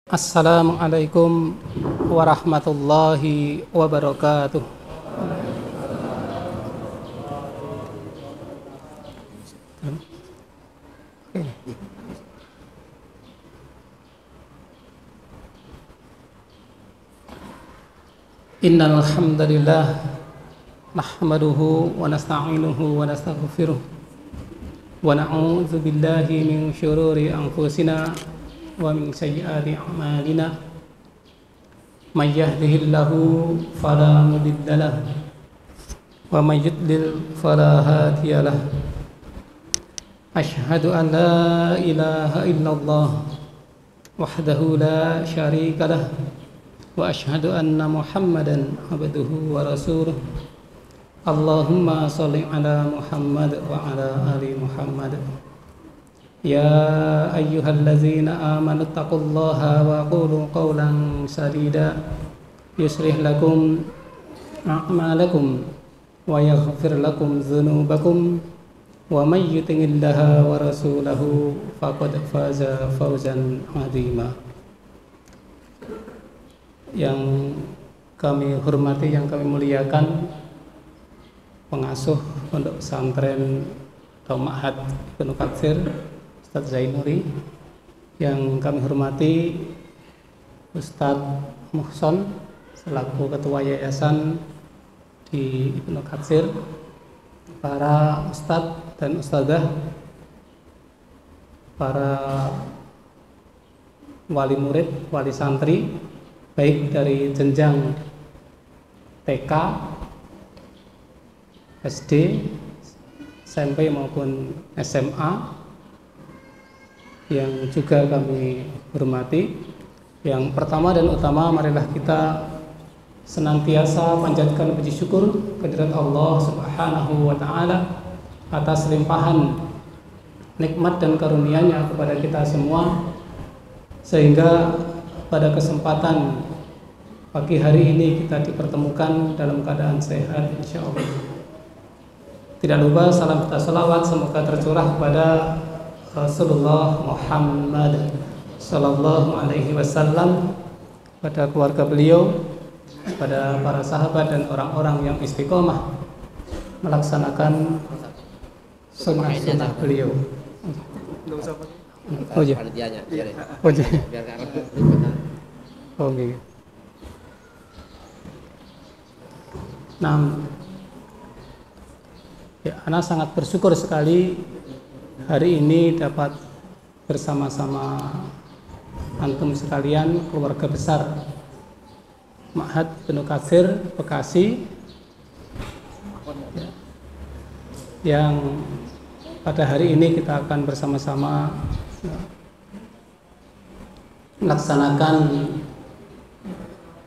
Assalamualaikum warahmatullahi wabarakatuh. Innal hamdalillah nahmaduhu wa nasta'inuhu wa nastaghfiruh wa na'udzu billahi min syururi anfusina wa min sayyiati a'malina. May yahdihillahu fala mudilla lahu wa may yudlil fala hadiya lahu. Asyhadu an la ilaha illallah wahdahu la syarika lahu wa asyhadu anna Muhammadan abduhu wa rasuluh. Allahumma shalli ala Muhammad wa ala ali Muhammad. Ya ayyuhallazina amanu taqullaha wa qulu qawlan sadida yuslih lakum a'malakum wa yaghfir lakum dzunubakum wa may yuti'illaha wa rasulahu faqad faza fawzan 'azima. Yang kami hormati, yang kami muliakan pengasuh Pondok Pesantren atau Ma'had Ibnu Katsir Ustadz Zainuri, yang kami hormati Ustadz Muhson selaku Ketua Yayasan di Ibnu Katsir, para Ustadz dan Ustadzah, para wali murid, wali santri, baik dari jenjang TK, SD, SMP maupun SMA, yang juga kami hormati. Yang pertama dan utama, marilah kita senantiasa panjatkan puji syukur kehadirat Allah Subhanahu wa Ta'ala atas limpahan nikmat dan karunia-Nya kepada kita semua, sehingga pada kesempatan pagi hari ini kita dipertemukan dalam keadaan sehat insyaallah. Tidak lupa salam serta salawat semoga tercurah kepada Rasulullah Muhammad sallallahu alaihi wasallam, pada keluarga beliau, pada para sahabat dan orang-orang yang istiqomah melaksanakan sunnah-sunnah beliau. Oh iya. Oh iya. Oke. Nah, ya, Ana sangat bersyukur sekali hari ini dapat bersama-sama antum sekalian, keluarga besar Ma'had Ibnu Katsir Bekasi, yang pada hari ini kita akan bersama-sama melaksanakan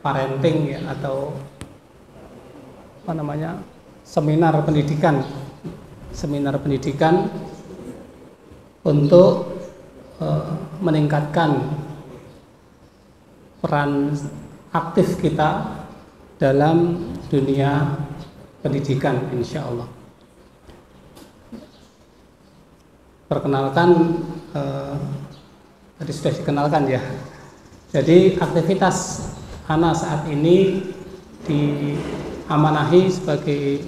parenting, ya, atau apa namanya, seminar pendidikan untuk meningkatkan peran aktif kita dalam dunia pendidikan insyaallah. Perkenalkan, tadi sudah dikenalkan ya. Jadi aktivitas Ana saat ini diamanahi sebagai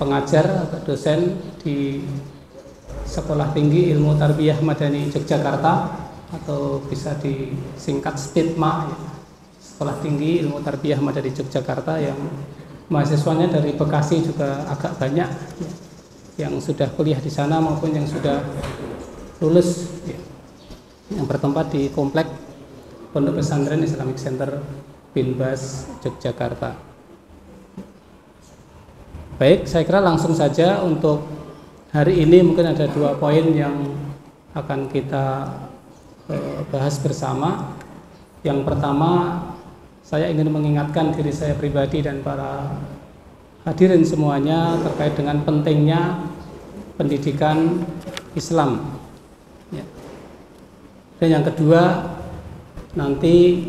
pengajar atau dosen di Sekolah Tinggi Ilmu Tarbiyah Madani Yogyakarta, atau bisa disingkat STITMA, Sekolah Tinggi Ilmu Tarbiyah Madani Yogyakarta, yang mahasiswanya dari Bekasi juga agak banyak, yang sudah kuliah di sana maupun yang sudah lulus, yang bertempat di komplek Pondok Pesantren Islamic Center Binbas Yogyakarta. Baik, saya kira langsung saja untuk hari ini mungkin ada 2 poin yang akan kita bahas bersama. Yang pertama, saya ingin mengingatkan diri saya pribadi dan para hadirin semuanya terkait dengan pentingnya pendidikan Islam. Ya. Dan yang kedua, nanti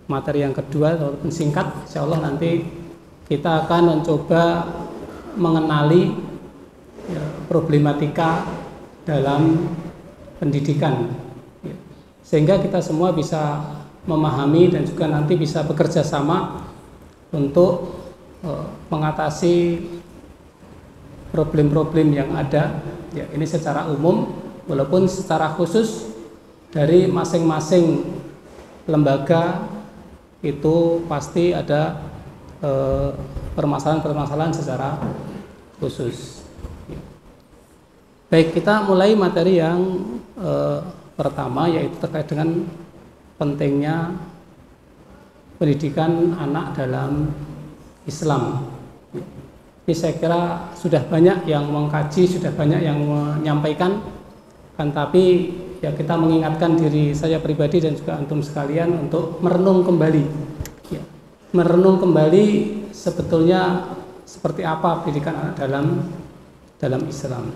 materi yang kedua walaupun singkat, insya Allah nanti kita akan mencoba mengenali problematika dalam pendidikan, sehingga kita semua bisa memahami dan juga nanti bisa bekerja sama untuk mengatasi problem-problem yang ada. Ya, ini secara umum, walaupun secara khusus dari masing-masing lembaga itu pasti ada permasalahan-permasalahan secara khusus. Baik, kita mulai materi yang pertama, yaitu terkait dengan pentingnya pendidikan anak dalam Islam. Ini saya kira sudah banyak yang mengkaji, sudah banyak yang menyampaikan, kan, tapi ya kita mengingatkan diri saya pribadi dan juga antum sekalian untuk merenung kembali, ya, merenung kembali sebetulnya seperti apa pendidikan anak dalam Islam.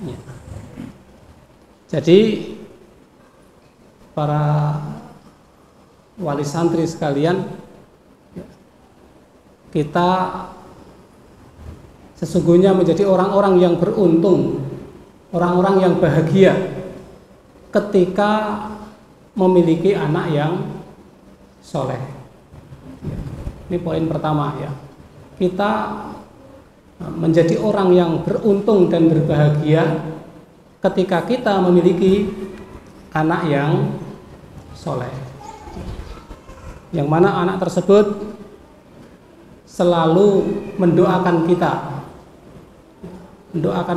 Ya. Jadi para wali santri sekalian, ya, kita sesungguhnya menjadi orang-orang yang beruntung, orang-orang yang bahagia ketika memiliki anak yang soleh. Ini poin pertama, ya. Kita menjadi orang yang beruntung dan berbahagia ketika kita memiliki anak yang soleh, yang mana anak tersebut selalu mendoakan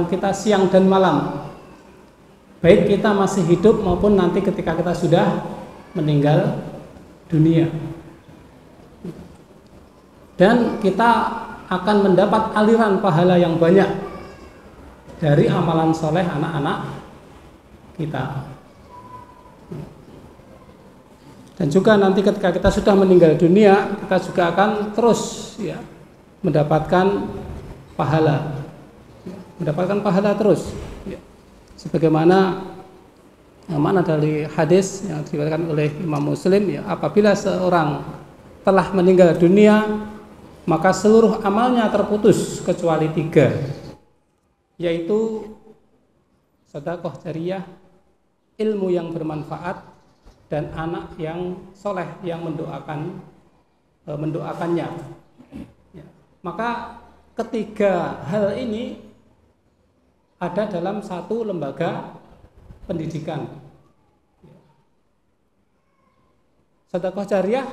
kita siang dan malam, baik kita masih hidup maupun nanti ketika kita sudah meninggal dunia. Dan kita akan mendapat aliran pahala yang banyak dari amalan soleh anak-anak kita. Dan juga nanti ketika kita sudah meninggal dunia, kita juga akan terus, ya, mendapatkan pahala, terus, ya. Sebagaimana mana dari hadis yang diriwayatkan oleh Imam Muslim, ya, apabila seorang telah meninggal dunia, maka seluruh amalnya terputus kecuali 3, yaitu sedekah jariyah, ilmu yang bermanfaat, dan anak yang soleh yang mendoakannya. Ya. Maka ketiga hal ini ada dalam satu lembaga pendidikan. Sedekah jariyah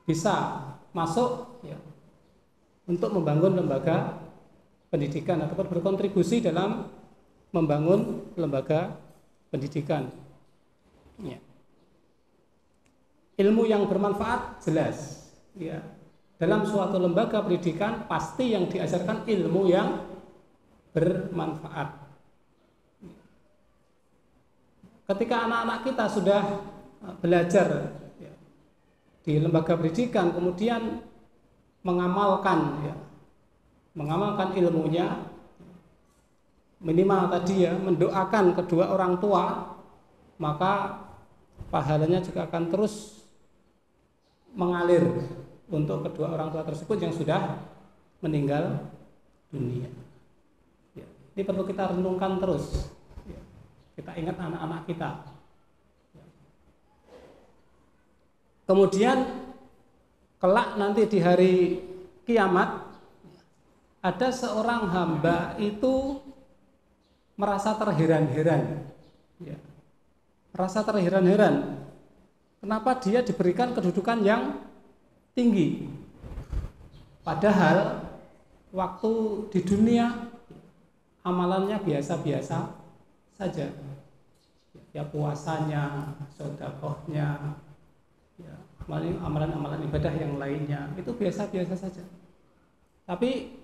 bisa masuk, ya, untuk membangun lembaga pendidikan ataupun berkontribusi dalam membangun lembaga pendidikan. Ya. Ilmu yang bermanfaat jelas, ya. Dalam suatu lembaga pendidikan pasti yang diajarkan ilmu yang bermanfaat. Ketika anak-anak kita sudah belajar, ya, di lembaga pendidikan, kemudian mengamalkan ilmunya, minimal tadi, ya, mendoakan kedua orang tua, maka pahalanya juga akan terus mengalir untuk kedua orang tua tersebut yang sudah meninggal dunia. Ya, ini perlu kita renungkan terus. Ya, kita ingat anak-anak kita. Ya. Kemudian kelak nanti di hari kiamat, ada seorang hamba itu merasa terheran-heran, ya, merasa terheran-heran kenapa dia diberikan kedudukan yang tinggi, padahal waktu di dunia amalannya biasa-biasa saja, ya, puasanya, sedekahnya, ya, amalan-amalan ibadah yang lainnya itu biasa-biasa saja. Tapi,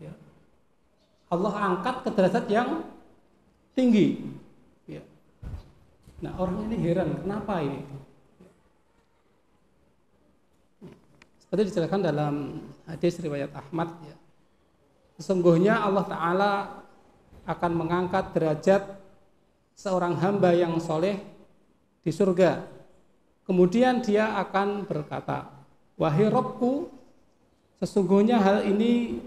ya, Allah angkat ke derajat yang tinggi. Ya. Nah, orang ini heran, kenapa ini? Seperti dijelaskan dalam hadis riwayat Ahmad, ya, sesungguhnya Allah Ta'ala akan mengangkat derajat seorang hamba yang soleh di surga. Kemudian dia akan berkata, wahai Rabbku, sesungguhnya hal ini,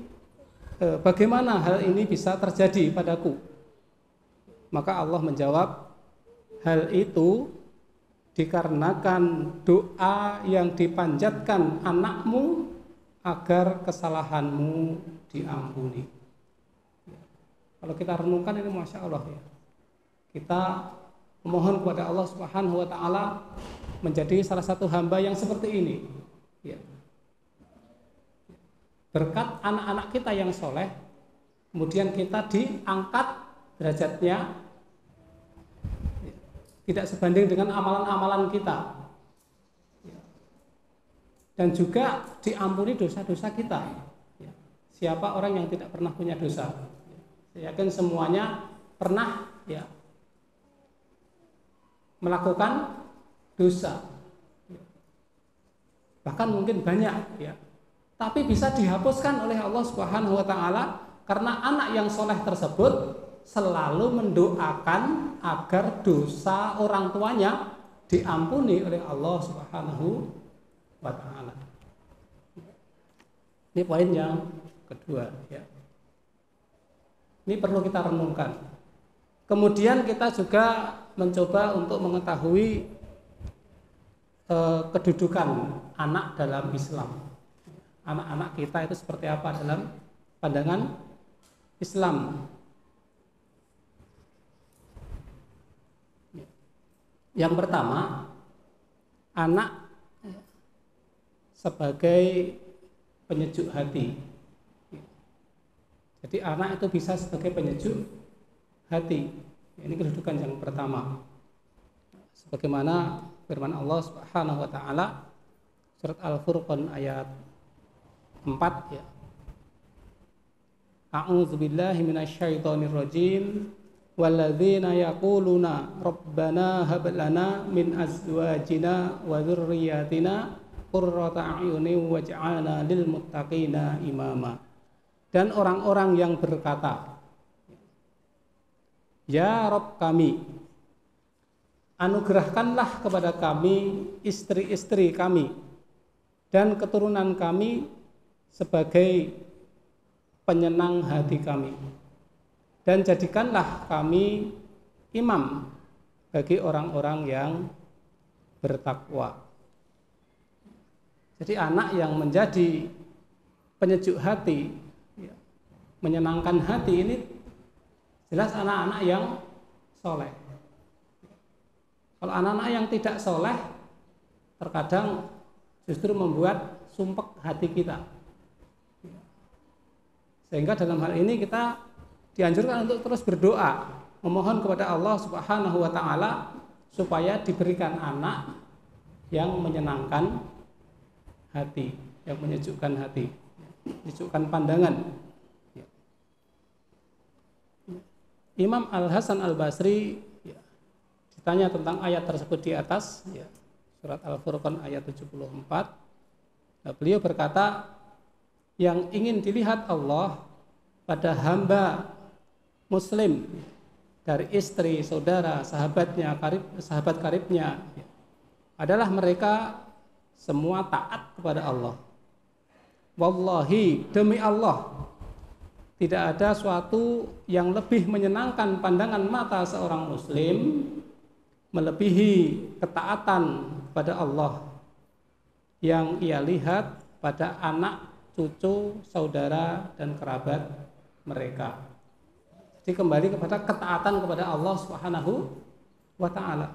bagaimana hal ini bisa terjadi padaku? Maka Allah menjawab, hal itu dikarenakan doa yang dipanjatkan anakmu agar kesalahanmu diampuni. Kalau kita renungkan ini Masya Allah ya. Kita memohon kepada Allah Subhanahu wa Ta'ala menjadi salah satu hamba yang seperti ini ya. Berkat anak-anak kita yang soleh, kemudian kita diangkat derajatnya ya, tidak sebanding dengan amalan-amalan kita ya. Dan juga diampuni dosa-dosa kita ya. Siapa orang yang tidak pernah punya dosa ya. Saya yakin semuanya pernah ya melakukan dosa ya. Bahkan mungkin banyak ya, tapi bisa dihapuskan oleh Allah Subhanahu wa Ta'ala karena anak yang soleh tersebut selalu mendoakan agar dosa orang tuanya diampuni oleh Allah Subhanahu wa Ta'ala. Ini poin yang kedua ya. Ini perlu kita renungkan. Kemudian kita juga mencoba untuk mengetahui kedudukan anak dalam Islam. Anak-anak kita itu seperti apa dalam pandangan Islam. Yang pertama, anak sebagai penyejuk hati. Jadi anak itu bisa sebagai penyejuk hati. Ini kedudukan yang pertama. Sebagaimana firman Allah Subhanahu wa Ta'ala surat Al-Furqan ayat 4 ya. A'udzubillahi minasyaitonir rajim. Walladzina yaquluna rabbana hab lana min azwajina wa dzurriyyatina qurrata a'yunin waj'alna lil muttaqina imama. Dan orang-orang yang berkata, ya Rabb kami, anugerahkanlah kepada kami istri-istri kami dan keturunan kami sebagai penyenang hati kami, dan jadikanlah kami imam bagi orang-orang yang bertakwa. Jadi anak yang menjadi penyejuk hati, menyenangkan hati, ini jelas anak-anak yang soleh. Kalau anak-anak yang tidak soleh terkadang justru membuat sumpek hati kita. Sehingga dalam hal ini kita dianjurkan untuk terus berdoa, memohon kepada Allah Subhanahu wa Ta'ala supaya diberikan anak yang menyenangkan hati, yang menyejukkan hati, menyejukkan pandangan. Imam Al-Hasan Al-Basri ya, ditanya tentang ayat tersebut di atas ya, surat Al-Furqan ayat 74. Nah, beliau berkata, yang ingin dilihat Allah pada hamba muslim dari istri, saudara, sahabatnya, sahabat karibnya ya, adalah mereka semua taat kepada Allah. Wallahi, demi Allah, tidak ada suatu yang lebih menyenangkan pandangan mata seorang muslim melebihi ketaatan kepada Allah yang ia lihat pada anak, cucu, saudara, dan kerabat mereka. Jadi kembali kepada ketaatan kepada Allah Subhanahu wa Ta'ala.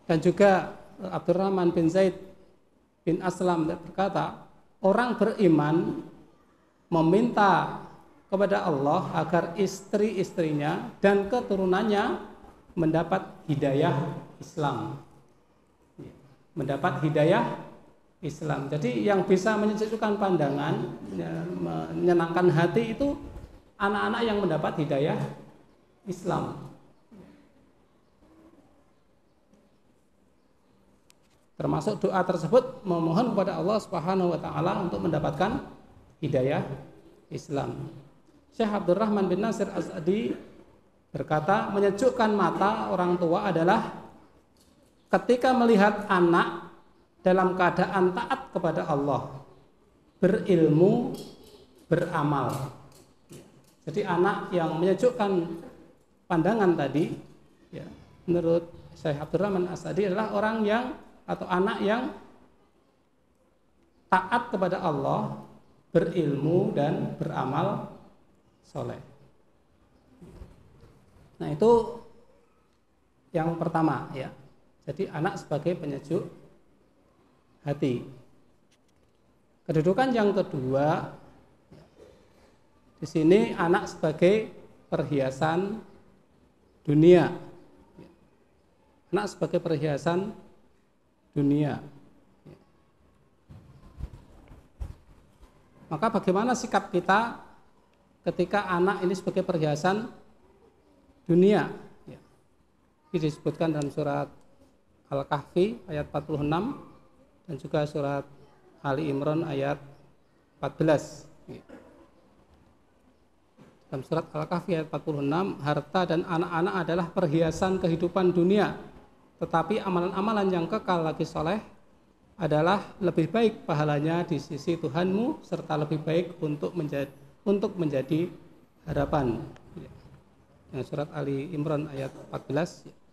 Dan juga Abdurrahman bin Zaid bin Aslam berkata, orang beriman meminta kepada Allah agar istri-istrinya dan keturunannya mendapat hidayah Islam. Mendapat hidayah Islam. Jadi yang bisa menyejukkan pandangan, menyenangkan hati itu anak-anak yang mendapat hidayah Islam. Termasuk doa tersebut memohon kepada Allah Subhanahu wa Ta'ala untuk mendapatkan hidayah Islam. Syekh Abdurrahman bin Nasir Az-Sa'di berkata, menyejukkan mata orang tua adalah ketika melihat anak dalam keadaan taat kepada Allah, berilmu, beramal. Jadi anak yang menyejukkan pandangan tadi ya, menurut Syekh Abdurrahman As-Sa'di adalah orang yang atau anak yang taat kepada Allah, berilmu dan beramal soleh. Nah, itu yang pertama ya. Jadi anak sebagai penyejuk hati. Kedudukan yang kedua, di sini anak sebagai perhiasan dunia. Anak sebagai perhiasan dunia. Maka bagaimana sikap kita ketika anak ini sebagai perhiasan dunia? Ini disebutkan dalam surat Al-Kahfi ayat 46 dan juga surat Ali Imran ayat 14. Dalam surat Al-Kahfi ayat 46, harta dan anak-anak adalah perhiasan kehidupan dunia, tetapi amalan-amalan yang kekal lagi soleh adalah lebih baik pahalanya di sisi Tuhanmu serta lebih baik untuk menjadi harapan. Yang surat Ali Imran ayat 14,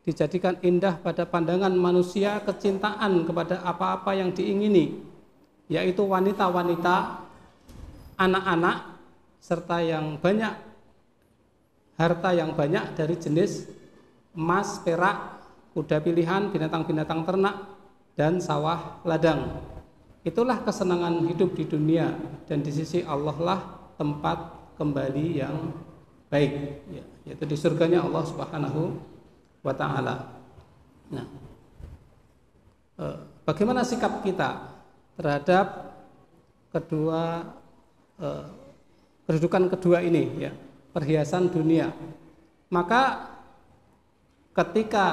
dijadikan indah pada pandangan manusia kecintaan kepada apa-apa yang diingini, yaitu wanita-wanita, anak-anak, serta yang banyak, harta yang banyak dari jenis emas, perak, kuda pilihan, binatang-binatang ternak, dan sawah ladang. Itulah kesenangan hidup di dunia, dan di sisi Allah lah tempat kembali yang baik, yaitu di surganya Allah Subhanahu wa ta'ala. Nah, bagaimana sikap kita terhadap kedudukan kedua ini ya, perhiasan dunia? Maka ketika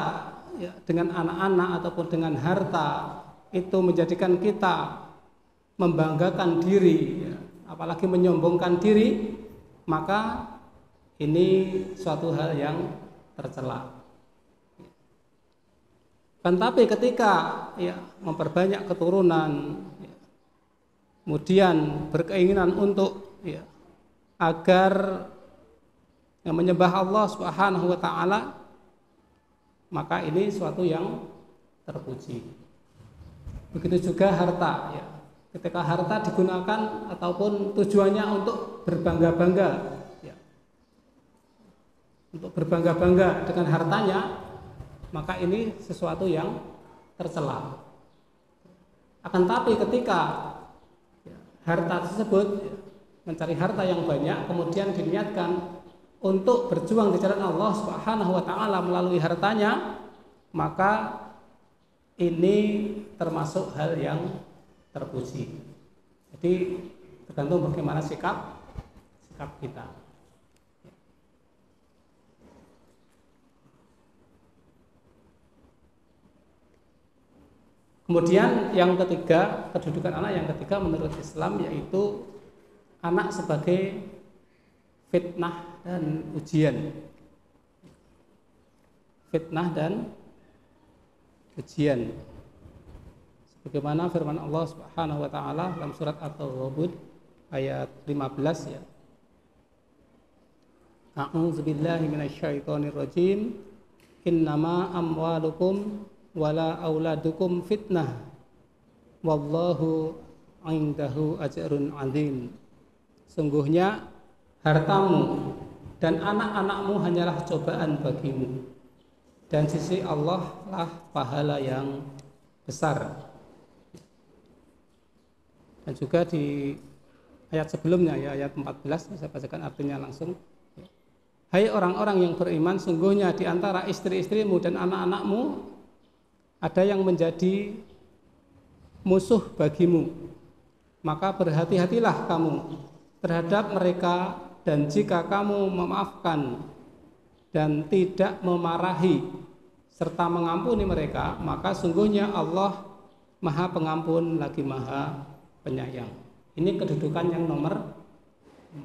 ya, dengan anak-anak ataupun dengan harta itu menjadikan kita membanggakan diri ya, apalagi menyombongkan diri, maka ini suatu hal yang tercela. Kan tapi ketika ya, memperbanyak keturunan ya, kemudian berkeinginan untuk ya, agar ya, menyembah Allah Subhanahu wa ta'ala, maka ini suatu yang terpuji. Begitu juga harta ya. Ketika harta digunakan ataupun tujuannya untuk berbangga-bangga ya, untuk berbangga-bangga dengan hartanya, maka ini sesuatu yang tercela. Akan tapi ketika ya, harta tersebut ya, mencari harta yang banyak kemudian diniatkan untuk berjuang di jalan Allah Subhanahu wa ta'ala melalui hartanya, maka ini termasuk hal yang terpuji. Jadi tergantung bagaimana sikap kita. Kemudian yang ketiga, kedudukan anak yang ketiga menurut Islam yaitu anak sebagai fitnah dan ujian. Fitnah dan ujian. Sebagaimana firman Allah Subhanahu wa taala dalam surat At-Taghabun ayat 15 ya. A'udzubillahi minasyaitonir rajim. Innama amwalukum wala auladukum fitnah wallahu indahu ajrun 'adzim. Sungguhnya hartamu dan anak-anakmu hanyalah cobaan bagimu, dan sisi Allah lah pahala yang besar. Dan juga di ayat sebelumnya ya, ayat 14, saya bacakan artinya langsung. Hai orang-orang yang beriman, sungguhnya di antara istri-istrimu dan anak-anakmu ada yang menjadi musuh bagimu, maka berhati-hatilah kamu terhadap mereka, dan jika kamu memaafkan dan tidak memarahi serta mengampuni mereka, maka sungguhnya Allah Maha Pengampun lagi Maha Penyayang. Ini kedudukan yang nomor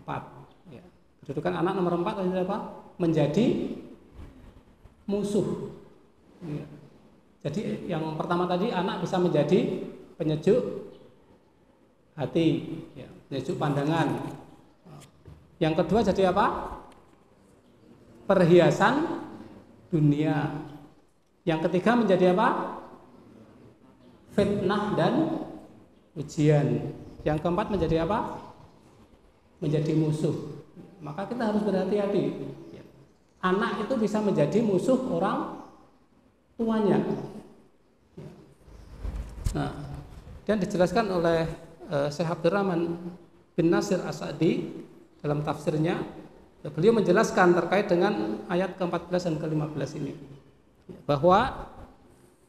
4 ya. Kedudukan anak nomor 4 adalah apa? Menjadi musuh ya. Jadi yang pertama tadi, anak bisa menjadi penyejuk hati ya, penyejuk pandangan. Yang kedua jadi apa? Perhiasan dunia. Yang ketiga menjadi apa? Fitnah dan ujian. Yang keempat menjadi apa? Menjadi musuh. Maka kita harus berhati-hati. Anak itu bisa menjadi musuh orang tuanya. Nah, dan dijelaskan oleh Syekh Abdurrahman bin Nasir As-Sa'di dalam tafsirnya, beliau menjelaskan terkait dengan ayat ke-14 dan ke-15 ini, bahwa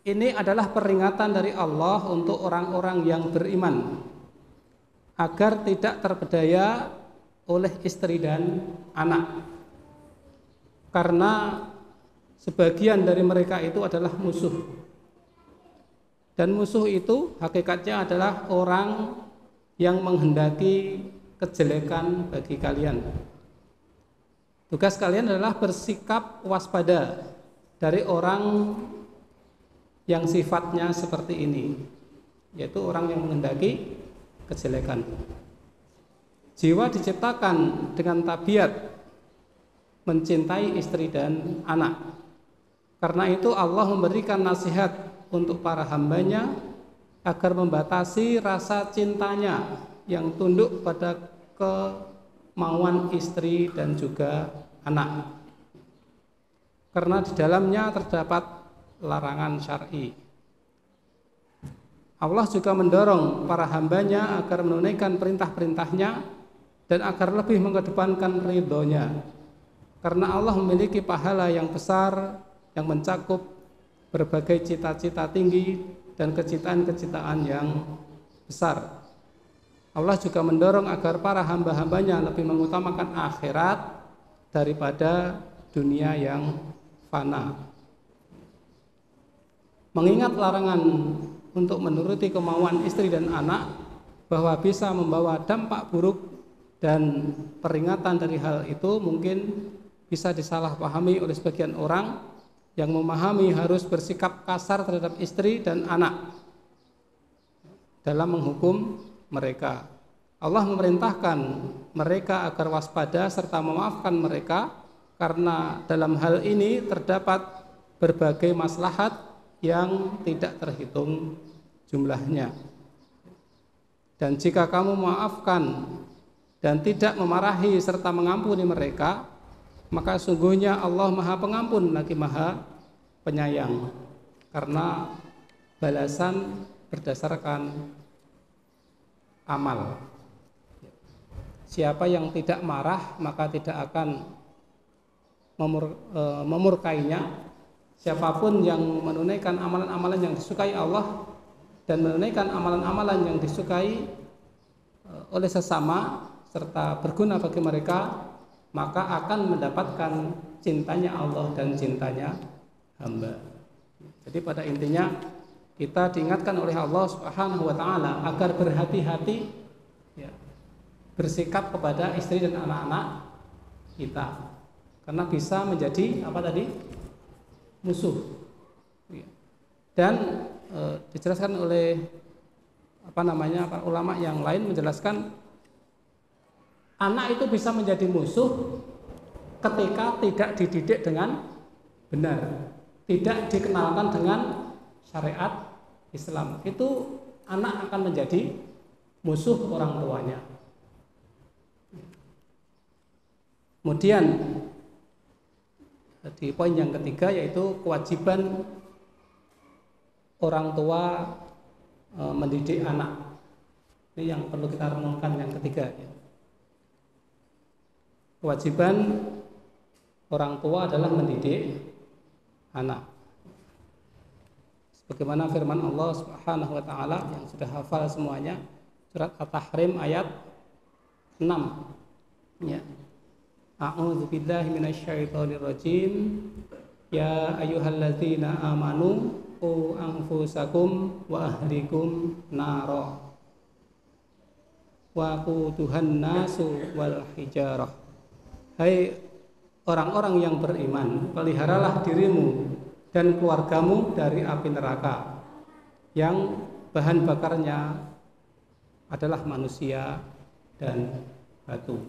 ini adalah peringatan dari Allah untuk orang-orang yang beriman agar tidak terpedaya oleh istri dan anak, karena sebagian dari mereka itu adalah musuh, dan musuh itu hakikatnya adalah orang yang menghendaki kejelekan bagi kalian. Tugas kalian adalah bersikap waspada dari orang yang sifatnya seperti ini, yaitu orang yang menghendaki kejelekan. Jiwa diciptakan dengan tabiat mencintai istri dan anak. Karena itu Allah memberikan nasihat untuk para hambanya agar membatasi rasa cintanya yang tunduk pada kemauan istri dan juga anak, karena di dalamnya terdapat larangan syar'i. Allah juga mendorong para hambanya agar menunaikan perintah-perintahnya dan agar lebih mengedepankan ridhonya, karena Allah memiliki pahala yang besar yang mencakup berbagai cita-cita tinggi dan kecintaan-kecintaan yang besar. Allah juga mendorong agar para hamba-hambanya lebih mengutamakan akhirat daripada dunia yang fana. Mengingat larangan untuk menuruti kemauan istri dan anak bahwa bisa membawa dampak buruk, dan peringatan dari hal itu mungkin bisa disalahpahami oleh sebagian orang yang memahami harus bersikap kasar terhadap istri dan anak dalam menghukum mereka. Allah memerintahkan mereka agar waspada serta memaafkan mereka, karena dalam hal ini terdapat berbagai maslahat yang tidak terhitung jumlahnya. Dan jika kamu memaafkan dan tidak memarahi serta mengampuni mereka, maka sungguhnya Allah Maha Pengampun lagi Maha Penyayang, karena balasan berdasarkan amal. Siapa yang tidak marah maka tidak akan memurkainya. Siapapun yang menunaikan amalan-amalan yang disukai Allah dan menunaikan amalan-amalan yang disukai oleh sesama serta berguna bagi mereka, maka akan mendapatkan cintanya Allah dan cintanya hamba. Jadi pada intinya kita diingatkan oleh Allah Subhanahu wa taala agar berhati-hati ya, bersikap kepada istri dan anak-anak kita, karena bisa menjadi apa tadi? Musuh. Dan dijelaskan oleh para ulama yang lain menjelaskan anak itu bisa menjadi musuh ketika tidak dididik dengan benar, tidak dikenalkan dengan syariat Islam. Itu anak akan menjadi musuh orang tuanya. Kemudian di poin yang ketiga yaitu kewajiban orang tua mendidik anak. Ini yang perlu kita renungkan yang ketiga ya. Kewajiban orang tua adalah mendidik anak. Sebagaimana firman Allah Subhanahu wa taala yang sudah hafal semuanya, surat At-Tahrim ayat 6. Ya. A'udzu billahi minasyaitonir rajim. Ya ayyuhalladzina amanu qu anfusakum wa ahlikum nara. Wa quduhan nasu wal hijarah. Hai orang-orang yang beriman, peliharalah dirimu dan keluargamu dari api neraka yang bahan bakarnya adalah manusia dan batu.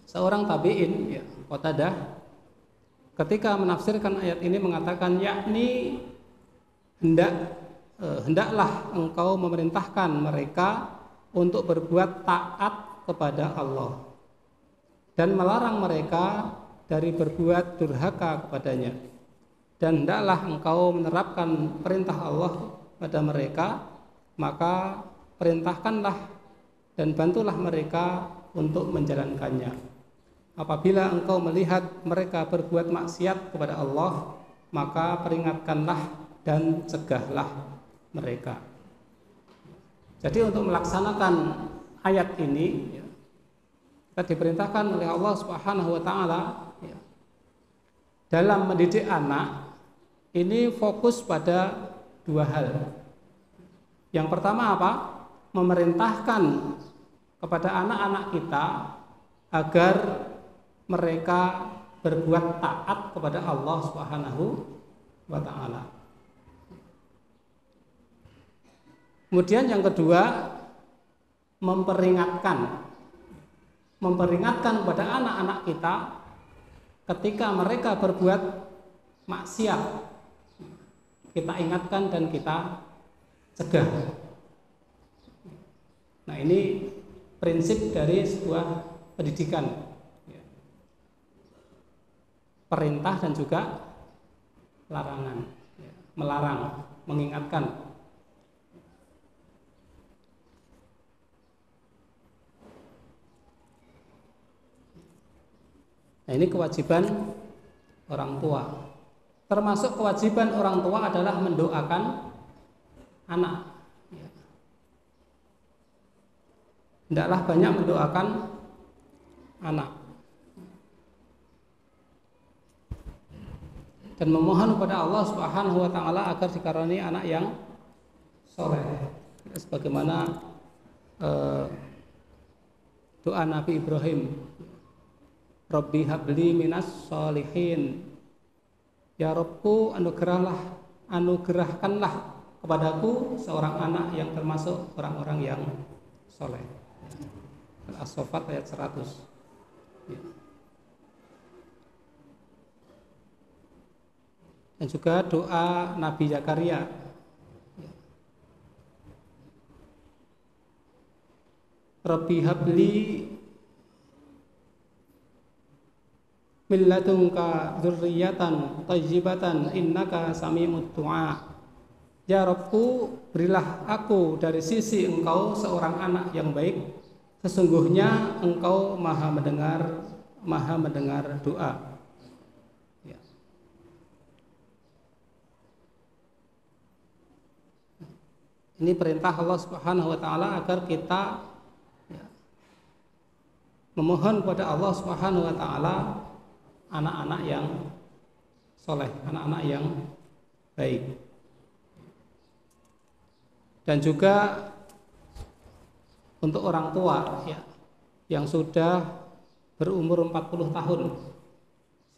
Seorang tabi'in ya, Qatadah ketika menafsirkan ayat ini mengatakan yakni hendaklah engkau memerintahkan mereka untuk berbuat taat kepada Allah dan melarang mereka dari berbuat durhaka kepadanya, dan hendaklah engkau menerapkan perintah Allah pada mereka, maka perintahkanlah dan bantulah mereka untuk menjalankannya. Apabila engkau melihat mereka berbuat maksiat kepada Allah, maka peringatkanlah dan cegahlah mereka. Jadi untuk melaksanakan ayat ini, kita diperintahkan oleh Allah Subhanahu wa taala dalam mendidik anak ini fokus pada dua hal. Yang pertama apa? Memerintahkan kepada anak-anak kita agar mereka berbuat taat kepada Allah Subhanahu wa taala. Kemudian yang kedua, memperingatkan kepada anak-anak kita ketika mereka berbuat maksiat, kita ingatkan dan kita cegah. Nah, ini prinsip dari sebuah pendidikan. Perintah dan juga larangan, melarang, mengingatkan. Nah, ini kewajiban orang tua. Termasuk kewajiban orang tua adalah mendoakan anak. Hendaklah banyak mendoakan anak dan memohon kepada Allah Subhanahu wa taala agar dikaruniai anak yang soleh, sebagaimana doa Nabi Ibrahim, Rabbi habli minas sholihin, ya Rabbku anugerahkanlah kepadaku seorang anak yang termasuk orang-orang yang soleh. As-Saffat ayat 100. Dan juga doa Nabi Zakaria, Rabbi habli min ladunka dzurriyyatan thayyibatan innaka sami'ud du'a. Ya Rabbku, berilah aku dari sisi engkau seorang anak yang baik, sesungguhnya engkau maha mendengar doa. Ini perintah Allah Subhanahu wa taala agar kita memohon kepada Allah Subhanahu wa taala anak-anak yang soleh, anak-anak yang baik. Dan juga untuk orang tua yang sudah berumur 40 tahun.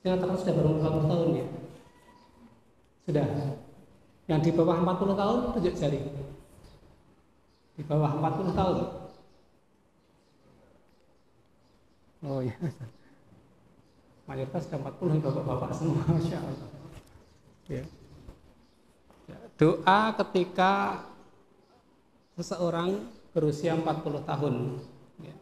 Ternyata sudah berumur 40 tahun ya. Sudah. Yang di bawah 40 tahun tunjuk jari. Di bawah 40 tahun. Oh iya. Mayoritas sudah 40 bapak-bapak semua, Masya Allah. Ya. Doa ketika seseorang berusia 40 tahun. Ya.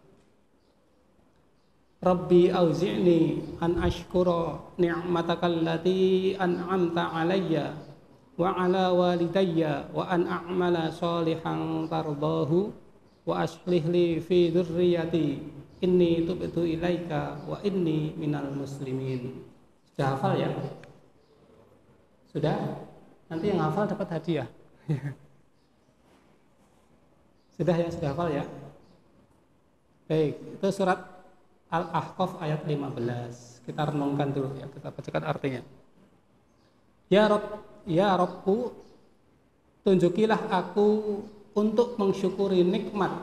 Rabbi auzi'ni an ashkura ni'matakal lati an'amta alayya wa ala walidayya wa an a'mala sholihan tardahu wa aslih li fi dzurriyyati inni tubtu ilaika wa inni minal muslimin. Sudah hafal ya? Sudah? Nanti yang hafal dapat hadiah. Sudah ya, sudah hafal ya? Baik, itu surat Al-Ahqaf ayat 15. Kita renungkan dulu ya, kita bacakan artinya. Ya Rabbku, tunjukilah aku untuk mensyukuri nikmat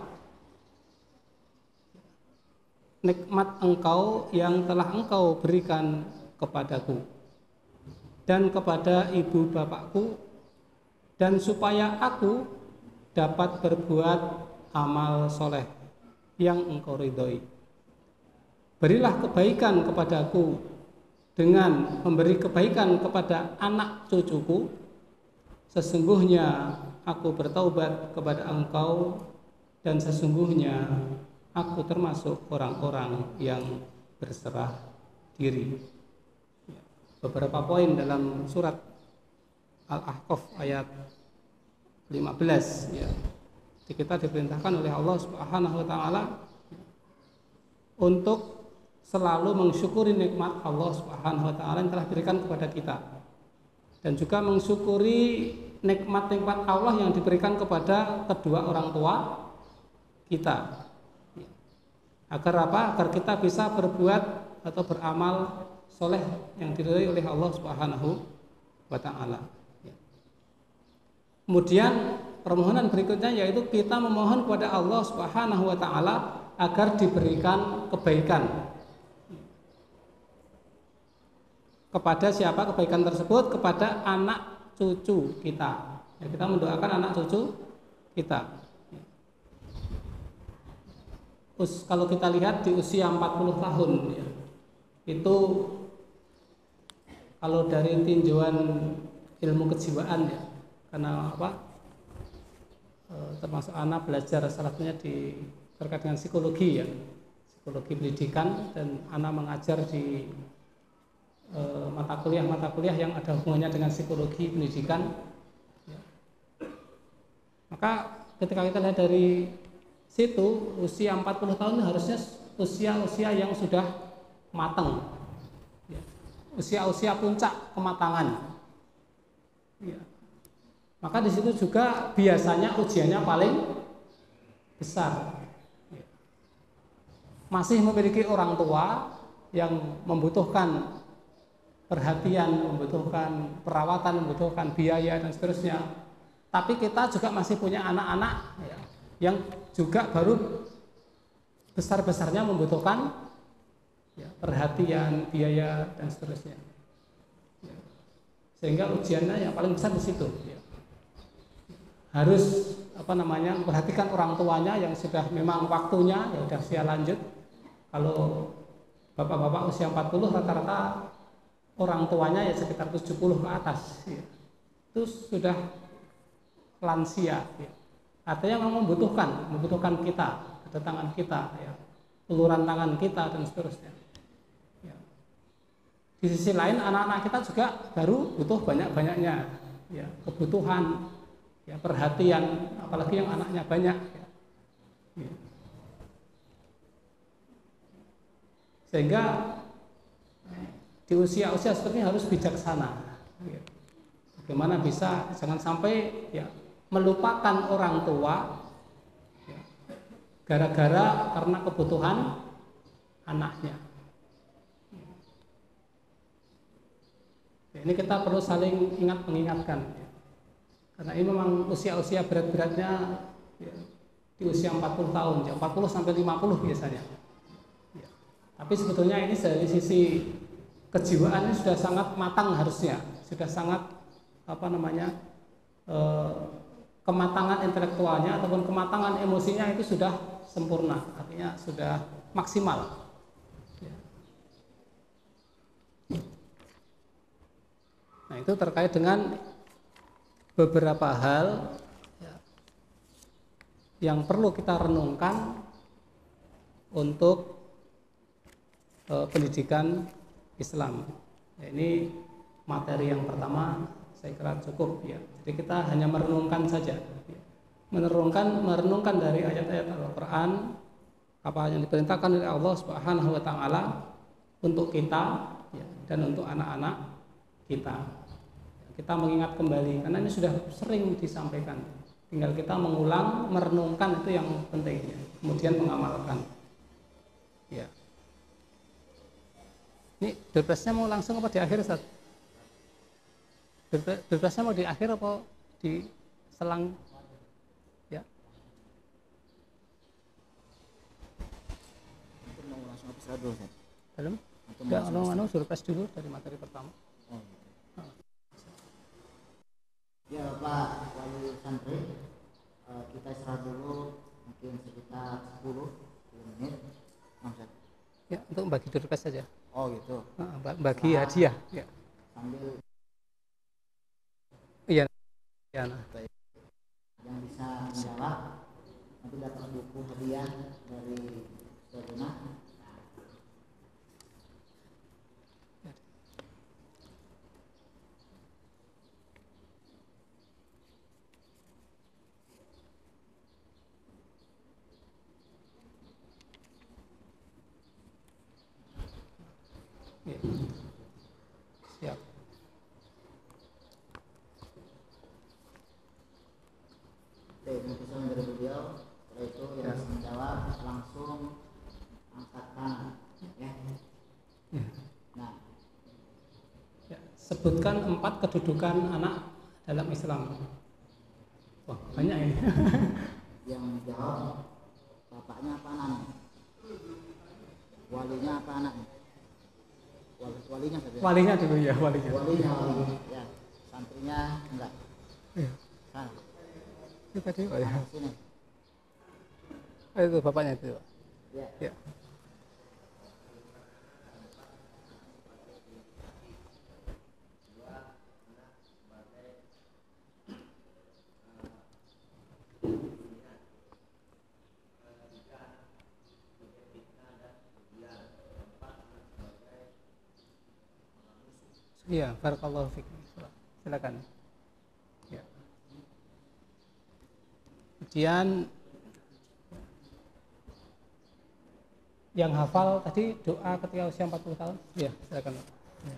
Engkau yang telah Engkau berikan kepadaku dan kepada ibu bapakku, dan supaya aku dapat berbuat amal soleh yang Engkau ridhoi. berilah kebaikan kepadaku dengan memberi kebaikan kepada anak cucuku, sesungguhnya aku bertaubat kepada engkau dan sesungguhnya aku termasuk orang-orang yang berserah diri. Beberapa poin dalam surat Al-Ahqaf ayat 15 ya. Kita diperintahkan oleh Allah Subhanahu wa taala untuk selalu mensyukuri nikmat Allah Subhanahu wa taala yang telah diberikan kepada kita, dan juga mensyukuri nikmat-nikmat Allah yang diberikan kepada kedua orang tua kita. Agar apa? Agar kita bisa berbuat atau beramal soleh yang diridhai oleh Allah Subhanahu wa taala. Kemudian permohonan berikutnya yaitu kita memohon kepada Allah Subhanahu wa taala agar diberikan kebaikan. Kepada siapa kebaikan tersebut? Kepada anak cucu kita. Ya, kita mendoakan anak cucu kita. Kalau kita lihat di usia 40 tahun ya, itu kalau dari tinjauan ilmu kejiwaan ya, karena apa? Termasuk anak belajar salah satunya terkait dengan psikologi ya, psikologi pendidikan, dan anak mengajar di mata kuliah yang ada hubungannya dengan psikologi pendidikan ya. Maka ketika kita lihat dari situ, usia 40 tahun harusnya usia yang sudah matang ya. Usia puncak kematangan ya. Maka di situ juga biasanya ujiannya paling besar ya. Masih memiliki orang tua yang membutuhkan perhatian, membutuhkan perawatan, membutuhkan biaya dan seterusnya. Tapi kita juga masih punya anak-anak ya, yang juga baru besar-besarnya membutuhkan ya, perhatian, biaya dan seterusnya. Ya. Sehingga ujiannya yang paling besar di situ. Ya. Harus memperhatikan orang tuanya yang sudah memang waktunya ya sudah usia lanjut. Kalau bapak-bapak usia 40 rata-rata orang tuanya ya sekitar 70 ke atas ya. Itu sudah lansia ya. Artinya memang membutuhkan kita, kedatangan kita ya, uluran tangan kita dan seterusnya ya. Di sisi lain anak-anak kita juga baru butuh banyak-banyaknya ya, kebutuhan ya, perhatian, apalagi yang anaknya banyak ya. Ya. Sehingga di usia-usia seperti ini harus bijaksana ya. Bagaimana bisa jangan sampai ya melupakan orang tua ya, gara-gara karena kebutuhan anaknya ya. Ini kita perlu saling mengingatkan ya. Karena ini memang usia-usia berat-beratnya ya, di usia 40 tahun ya, 40 sampai 50 biasanya ya. Tapi sebetulnya ini dari sisi kejiwaannya sudah sangat matang, harusnya sudah sangat kematangan intelektualnya ataupun kematangan emosinya itu sudah sempurna, artinya sudah maksimal ya. Nah itu terkait dengan beberapa hal ya, yang perlu kita renungkan untuk pendidikan Islam. Ya, ini materi yang pertama saya kira cukup ya. Jadi kita hanya merenungkan saja, ya. merenungkan dari ayat-ayat Al-Qur'an apa yang diperintahkan oleh Allah Subhanahu wa taala untuk kita ya, dan untuk anak-anak kita. Kita mengingat kembali karena ini sudah sering disampaikan. Tinggal kita mengulang, merenungkan itu yang penting ya. Kemudian mengamalkan. Ya. Ini depresnya mau langsung apa di akhir, Ustaz? Depresnya mau di akhir apa di selang? Ya. Itu mau langsung episode dulu, Ustaz? Belum? Enggak, surprise dulu dari materi pertama. Oh, gitu. Ya, Pak Wali Santri, kita istirahat dulu mungkin sekitar 10 menit. Ustaz. Ya, untuk bagi durkas saja. Oh gitu. Bagi hadiah. Ya. Sambil Iya. Ya. yang bisa menjawab nanti dapat buku hadiah dari Saudara. Ya. Siap. Oke, keputusan dari beliau. Setelah itu yang bisa menjawab langsung angkat tangan, ya. Nah, Ya. Sebutkan 4 kedudukan anak dalam Islam. Wah, banyak ini. yang jawab bapaknya apa anaknya? Walinya apa anaknya? Walinya saja. Walinya dulu ya, walinya. Walinya, ya. Santrinya enggak. Iya. Sana. Itu tadi, oh ya. Sini. Itu bapaknya itu. Ya. Ya. Iya, barakallahu fiik. Silakan. Ya. Kemudian yang hafal tadi doa ketika usia 40 tahun. Ya, silakan. Ya.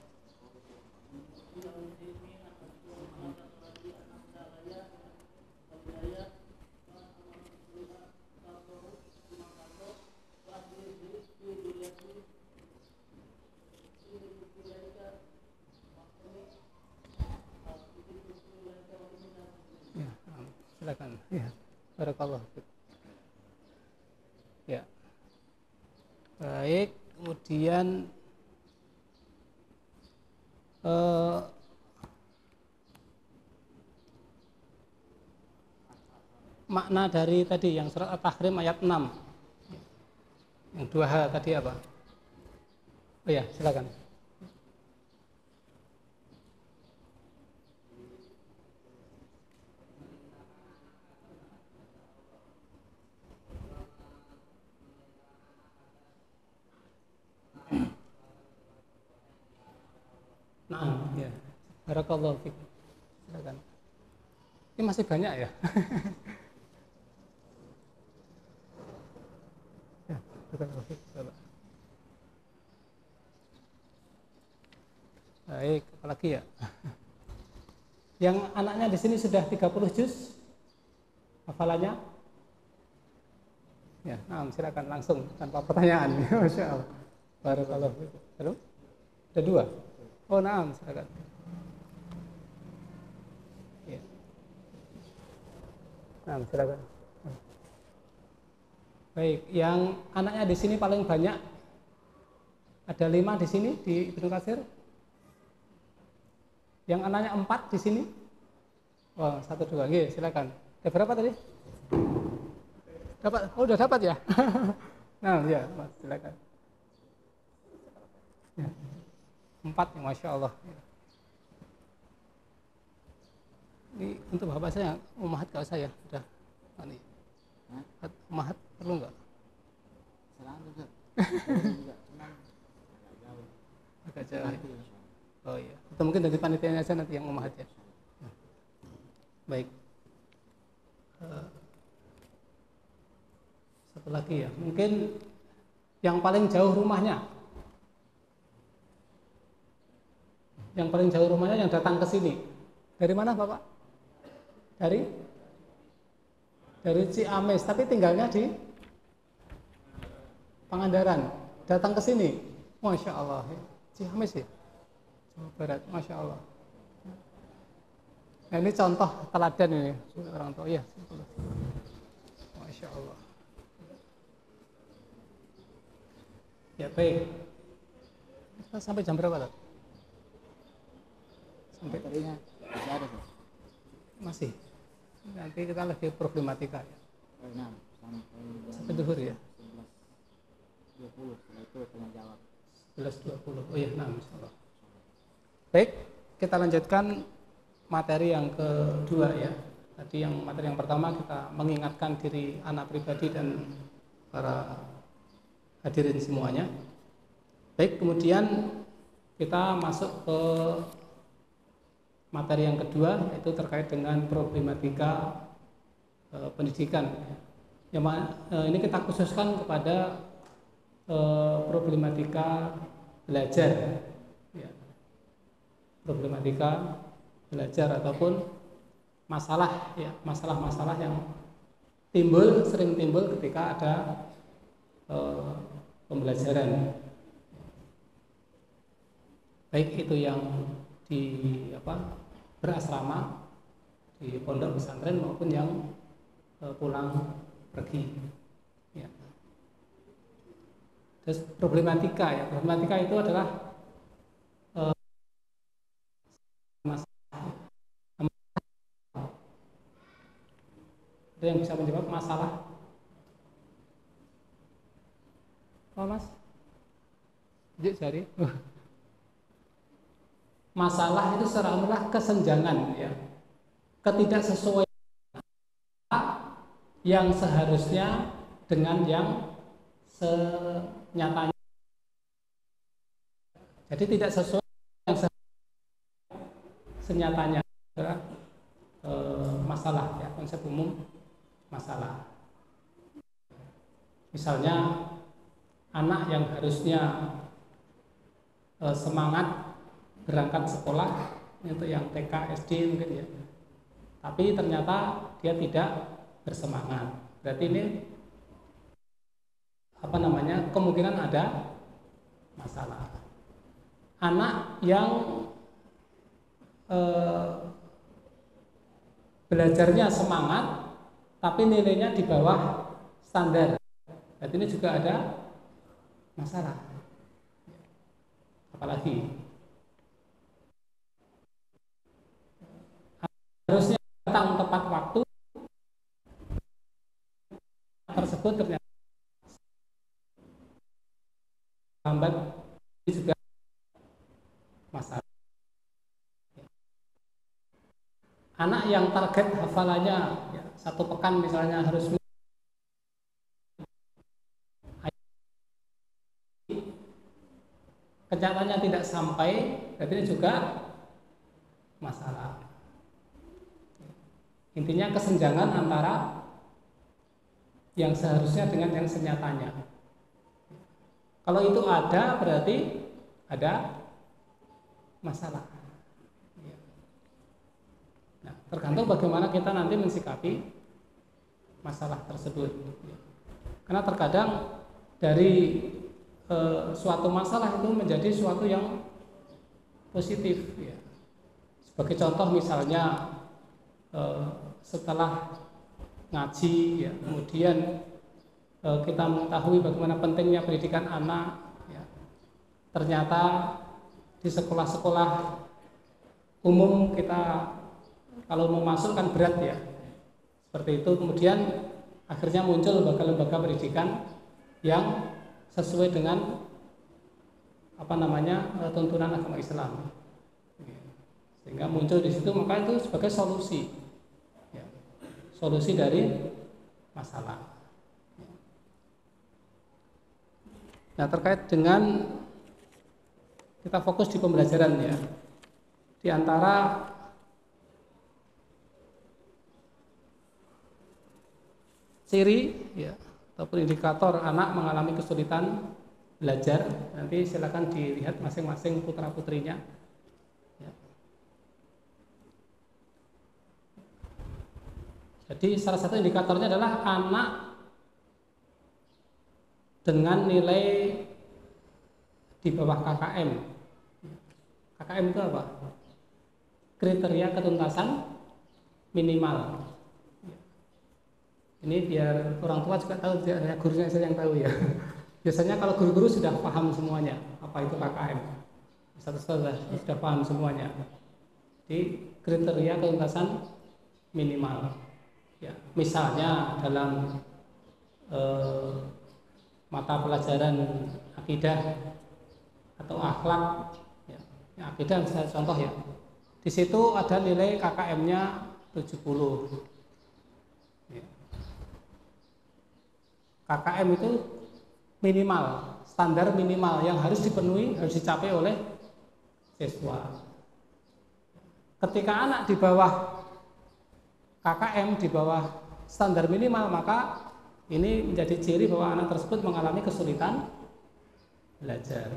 Silakan. Ya. Barakallahu fiik. Ya. Baik, kemudian makna dari tadi yang surat At-Tahrim ayat 6. Yang 2H tadi apa? Oh ya, silakan. Nah, ya. Barakallahu fiik. Silakan. Ini masih banyak ya? Ya, barakallahu fiik. Baik, apalagi ya? Yang anaknya di sini sudah 30 juz hafalannya? Ya, nah, silakan langsung tanpa pertanyaan. Masya Allah. Barakallahu fiik. Halo? Ada 2? Oh, nah, silakan. Ya. Nah, silakan. Baik, yang anaknya di sini paling banyak ada 5 di sini di Ibnu Katsir. Yang anaknya 4 di sini. Oh, 1 2. Oke, silakan. Ada berapa tadi? Dapat? Oh, udah dapat ya? Nah, ya, Mas, silakan. Ya. 4, Masya Allah. Ini untuk bapak saya, umahat kalau saya udah ini. Umahat perlu nggak? Salam juga. Agak jauh. Oh iya. Atau mungkin dari panitianya aja nanti yang umahat ya. Baik. Satu lagi ya, mungkin yang paling jauh rumahnya. Yang paling jauh rumahnya yang datang ke sini. Dari mana Bapak? Dari Ciamis, tapi tinggalnya di Pangandaran. Datang ke sini. Masya Allah. Ciamis ya? Jawa Barat. Masya Allah. Nah, ini contoh teladan ini. Orang tua. Ya. Masya Allah. Ya baik. Sampai jam berapa, Pak? Sampai materinya masih ada tuh. Masih. Nanti kita lagi problematika ya. Nah, Sampai duhur ya. 11. 11.20 setelah itu tanya jawab. 11.20. Oh iya, nah insyaallah. Baik, kita lanjutkan materi yang kedua ya. Tadi yang materi yang pertama kita mengingatkan diri anak pribadi dan para hadirin semuanya. Baik, kemudian kita masuk ke materi yang kedua, yaitu terkait dengan problematika pendidikan. Ini kita khususkan kepada problematika belajar, ya. Problematika belajar ataupun masalah, ya, masalah-masalah yang sering timbul ketika ada pembelajaran, baik itu yang di berasrama di pondok pesantren maupun yang pulang pergi, ya. Terus problematika itu adalah ada yang bisa menjawab masalah? Oh mas, jari. Masalah itu secara umum kesenjangan, ya, ketidaksesuaian yang seharusnya dengan yang senyatanya. Jadi tidak sesuai yang senyatanya, adalah masalah, ya, konsep umum masalah. Misalnya anak yang harusnya semangat berangkat sekolah untuk yang TK, SD mungkin, ya, tapi ternyata dia tidak bersemangat. Berarti ini kemungkinan ada masalah. Anak yang belajarnya semangat tapi nilainya di bawah standar, berarti ini juga ada masalah. Apalagi harusnya datang tepat waktu, tersebut ternyata lambat, ini juga masalah. Anak yang target hafalannya, ya, 1 pekan misalnya harus kenyataannya tidak sampai, berarti ini juga masalah. Intinya kesenjangan antara yang seharusnya dengan yang senyatanya. Kalau itu ada, berarti ada masalah. Nah, tergantung bagaimana kita nanti mensikapi masalah tersebut. Karena terkadang dari suatu masalah itu menjadi suatu yang positif, ya. Sebagai contoh misalnya setelah ngaji, ya, kemudian kita mengetahui bagaimana pentingnya pendidikan anak, ya. Ternyata di sekolah-sekolah umum kita kalau mau masuk kan berat, ya, seperti itu. Kemudian akhirnya muncul lembaga-lembaga pendidikan yang sesuai dengan tuntunan agama Islam, sehingga muncul di situ, maka itu sebagai solusi, ya, solusi dari masalah. Nah, terkait dengan kita fokus di pembelajaran, ya, di antara ciri, ya, ataupun indikator anak mengalami kesulitan belajar, nanti silakan dilihat masing-masing putra putrinya, ya. Jadi salah satu indikatornya adalah anak dengan nilai di bawah KKM. KKM itu apa? Kriteria ketuntasan minimal. Ini biar orang tua juga tahu, hanya gurunya saja yang tahu, ya. Biasanya kalau guru-guru sudah paham semuanya apa itu KKM, sudah paham semuanya. Jadi kriteria ketuntasan minimal, ya. Misalnya dalam mata pelajaran akidah atau akhlak, ya, akidah misalnya contoh ya, di situ ada nilai KKM-nya 70. Ya. KKM itu minimal, standar minimal yang harus dipenuhi, harus dicapai oleh siswa. Ketika anak di bawah KKM, di bawah standar minimal, maka ini menjadi ciri bahwa anak tersebut mengalami kesulitan belajar.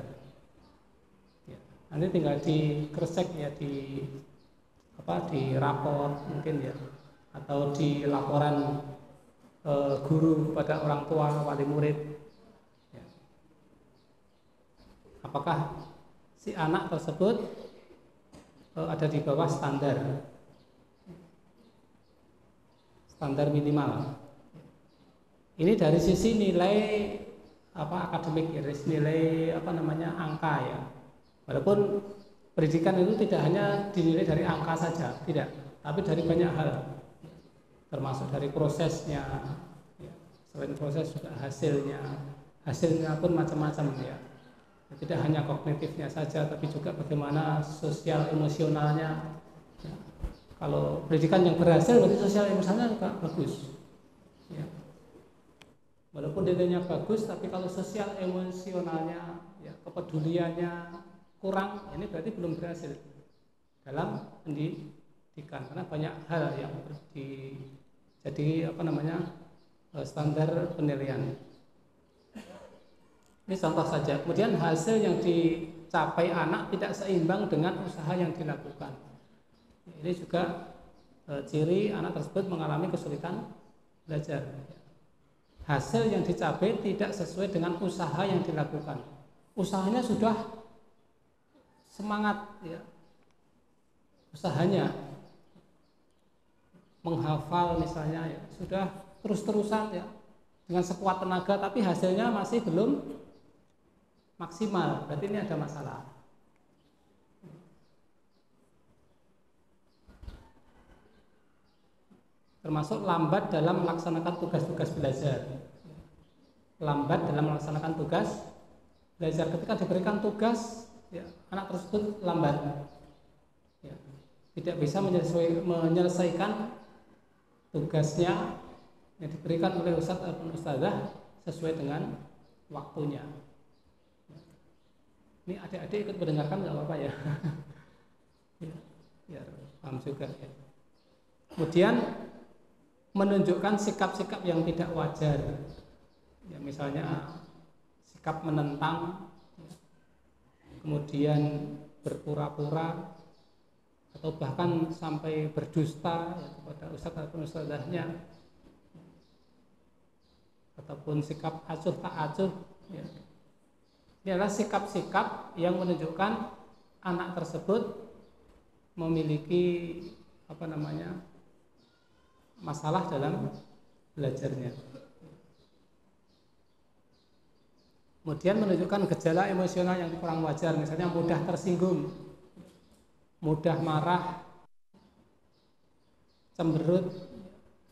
Ya, nanti tinggal di cross check ya, di rapor mungkin ya, atau di laporan guru pada orang tua wali murid. Ya. Apakah si anak tersebut ada di bawah standar minimal. Ini dari sisi nilai akademik, ya, dari nilai angka ya. Walaupun pendidikan itu tidak hanya dinilai dari angka saja, tidak, tapi dari banyak hal, termasuk dari prosesnya. Ya. Selain proses juga hasilnya pun macam-macam ya. Tidak hanya kognitifnya saja, tapi juga bagaimana sosial emosionalnya. Ya. Kalau pendidikan yang berhasil, berarti sosial emosionalnya juga bagus. Ya. Walaupun nilainya bagus, tapi kalau sosial emosionalnya, ya, kepeduliannya kurang, ini berarti belum berhasil dalam pendidikan. Karena banyak hal yang jadi standar penilaian. Ini contoh saja. Kemudian hasil yang dicapai anak tidak seimbang dengan usaha yang dilakukan. Ini juga ciri anak tersebut mengalami kesulitan belajar. Hasil yang dicapai tidak sesuai dengan usaha yang dilakukan. Usahanya sudah semangat ya. Usahanya menghafal misalnya ya, sudah terus-terusan ya dengan sekuat tenaga, tapi hasilnya masih belum maksimal. Berarti ini ada masalah. Termasuk lambat dalam melaksanakan tugas-tugas belajar. Lambat dalam melaksanakan tugas belajar. Ketika diberikan tugas, ya, anak tersebut lambat, ya, tidak bisa menyelesaikan tugasnya yang diberikan oleh ustadz atau ustadzah sesuai dengan waktunya. Ini adik-adik ikut mendengarkan nggak apa-apa ya? Ya, paham juga ya. Kemudian menunjukkan sikap-sikap yang tidak wajar, ya, misalnya sikap menentang, ya, kemudian berpura-pura atau bahkan sampai berdusta ya, kepada ustadz atau ustadzahnya, ataupun sikap acuh tak acuh. Ya. Ini adalah sikap-sikap yang menunjukkan anak tersebut memiliki masalah dalam belajarnya. Kemudian menunjukkan gejala emosional yang kurang wajar, misalnya mudah tersinggung, mudah marah, cemberut,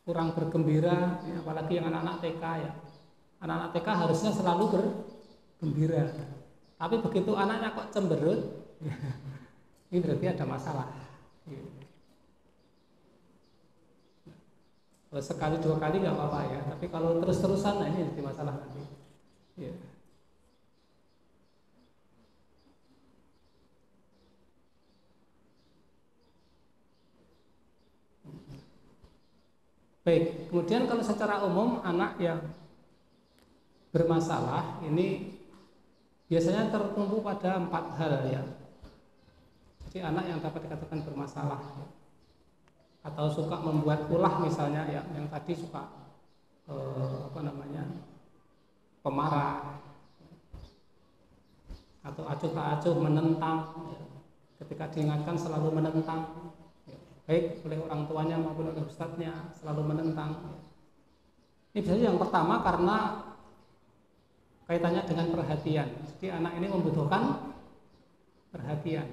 kurang bergembira, ya, apalagi yang anak-anak TK ya. Anak-anak TK harusnya selalu bergembira, tapi begitu anaknya kok cemberut, ini berarti ada masalah. Kalau sekali dua kali nggak apa-apa ya, tapi kalau terus-terusan, nah ini jadi masalah nanti. Ya. Baik, kemudian kalau secara umum anak yang bermasalah ini biasanya tertumpu pada 4 hal ya. Jadi anak yang dapat dikatakan bermasalah atau suka membuat ulah misalnya ya, yang tadi suka pemarah atau acuh tak acuh, menentang ya. Ketika diingatkan selalu menentang ya. Baik oleh orang tuanya maupun oleh ustadznya, selalu menentang ya. Ini biasanya yang pertama karena kaitannya dengan perhatian. Jadi anak ini membutuhkan perhatian.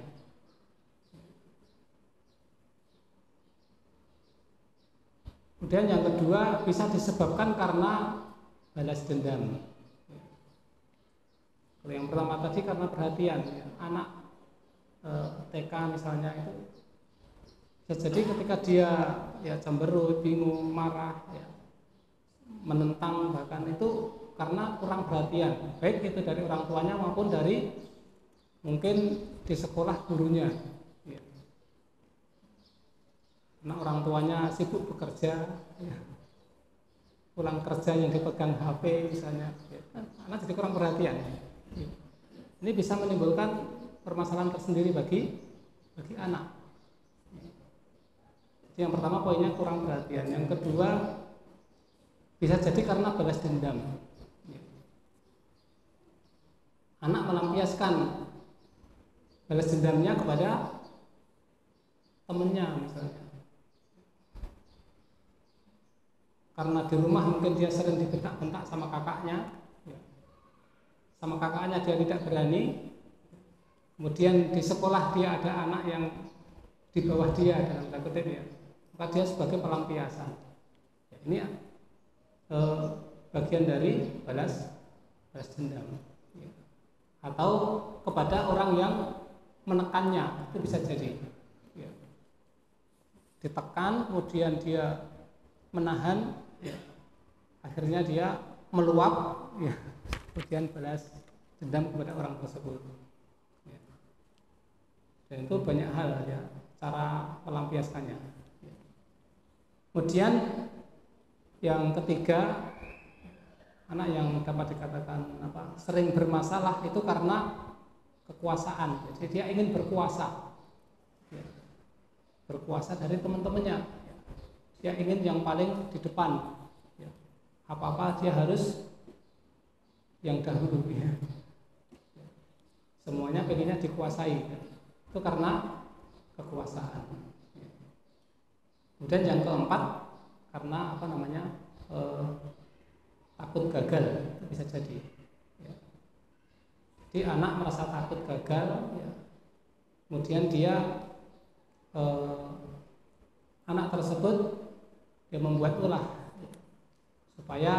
Kemudian yang kedua bisa disebabkan karena balas dendam. Kalau yang pertama tadi karena perhatian, ya. Anak TK misalnya itu bisa jadi ketika dia ya cemberut, bingung, marah, ya, menentang bahkan itu karena kurang perhatian, baik itu dari orang tuanya maupun dari mungkin di sekolah gurunya, ya. Karena orang tuanya sibuk bekerja, ya. Pulang kerja yang dipegang HP misalnya, ya. Anak jadi kurang perhatian, ya. Ini bisa menimbulkan permasalahan tersendiri bagi anak. Yang pertama poinnya kurang perhatian. Yang kedua bisa jadi karena balas dendam. Anak melampiaskan balas dendamnya kepada temannya misalnya. Karena di rumah mungkin dia sering dibentak-bentak sama kakaknya, sama kakaknya dia tidak berani. Kemudian di sekolah dia ada anak yang di bawah dia dalam tanda kutip, ya, maka dia sebagai pelampiasan. Ya, ini bagian dari balas dendam, ya. Atau kepada orang yang menekannya, itu bisa jadi, ya. Ditekan kemudian dia menahan, ya. Akhirnya dia meluap, ya. Kemudian balas dendam kepada orang tersebut, ya. Dan itu banyak hal, ya, cara melampiaskannya, ya. Kemudian yang ketiga, anak yang dapat dikatakan sering bermasalah itu karena kekuasaan. Jadi dia ingin berkuasa, ya. Berkuasa dari teman-temannya, ya. Dia ingin yang paling di depan, ya. Apa-apa dia harus yang dahulu, ya. Semuanya pengennya dikuasai, ya. Itu karena kekuasaan, ya. Kemudian yang keempat karena takut gagal, itu bisa jadi, ya. Jadi anak merasa takut gagal, ya. Kemudian dia anak tersebut dia membuat ulah, ya, supaya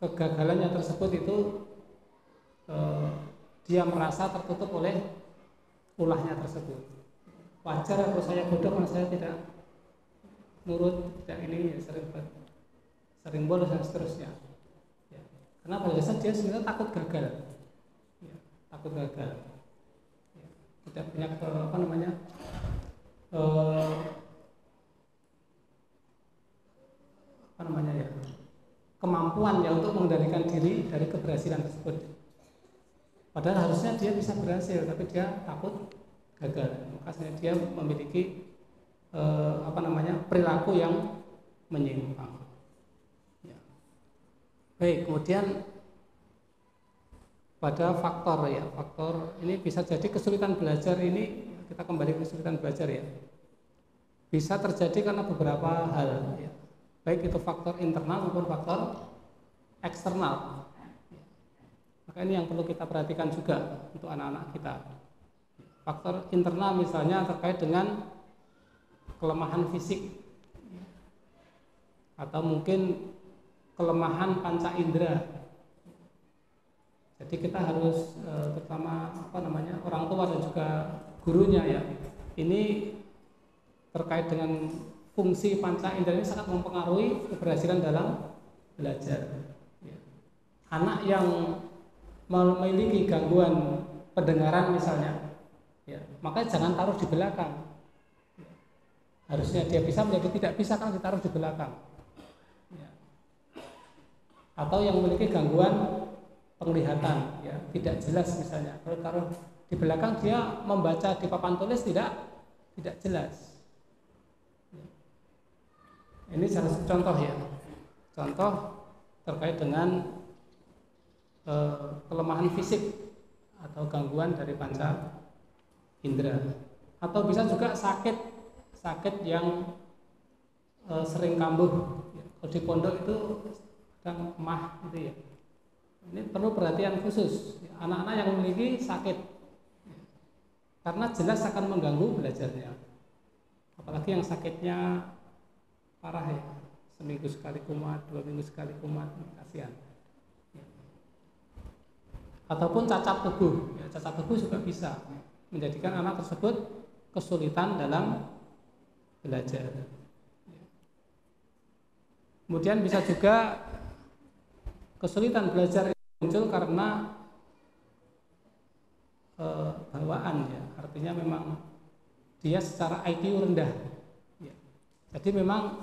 kegagalannya tersebut itu dia merasa tertutup oleh ulahnya tersebut. Wajar kalau saya bodoh karena saya tidak nurut, tidak ini, ya, sering bolos dan seterusnya, ya. Karena pada dasar dia sebenarnya takut gagal, ya, takut gagal, ya. Tidak punya kemampuan ya untuk mengendalikan diri dari keberhasilan tersebut. Padahal harusnya dia bisa berhasil, tapi dia takut gagal. Makanya dia memiliki perilaku yang menyimpang, ya. Baik, kemudian pada faktor ini bisa jadi kesulitan belajar. Ini kita kembali ke kesulitan belajar, ya. Bisa terjadi karena beberapa hal, ya. Baik itu faktor internal maupun faktor eksternal. Maka ini yang perlu kita perhatikan juga untuk anak-anak kita. Faktor internal misalnya terkait dengan kelemahan fisik, atau mungkin kelemahan panca indera. Jadi kita harus terutama orang tua dan juga gurunya, ya, ini terkait dengan fungsi panca indera ini sangat mempengaruhi keberhasilan dalam belajar, ya. Anak yang memiliki gangguan pendengaran misalnya, ya, maka jangan taruh di belakang. Harusnya dia bisa menjadi tidak bisa kalau ditaruh di belakang, ya. Atau yang memiliki gangguan penglihatan, ya, tidak jelas misalnya, kalau taruh di belakang dia membaca di papan tulis tidak jelas, ya. Ini salah satu contoh, ya, contoh terkait dengan kelemahan fisik atau gangguan dari panca indera. Atau bisa juga sakit yang sering kambuh, ya. Kalau di pondok itu kadang emah gitu, ya. Ini perlu perhatian khusus, ya. Anak-anak yang memiliki sakit, ya. Karena jelas akan mengganggu belajarnya. Apalagi yang sakitnya parah, ya, seminggu sekali kumat, 2 minggu sekali kumat, kasihan, ya. ataupun cacat tubuh. Ya, cacat tubuh juga bisa menjadikan anak tersebut kesulitan dalam belajar. Kemudian bisa juga kesulitan belajar itu muncul karena bawaan, ya, artinya memang dia secara IQ rendah. Ya. Jadi memang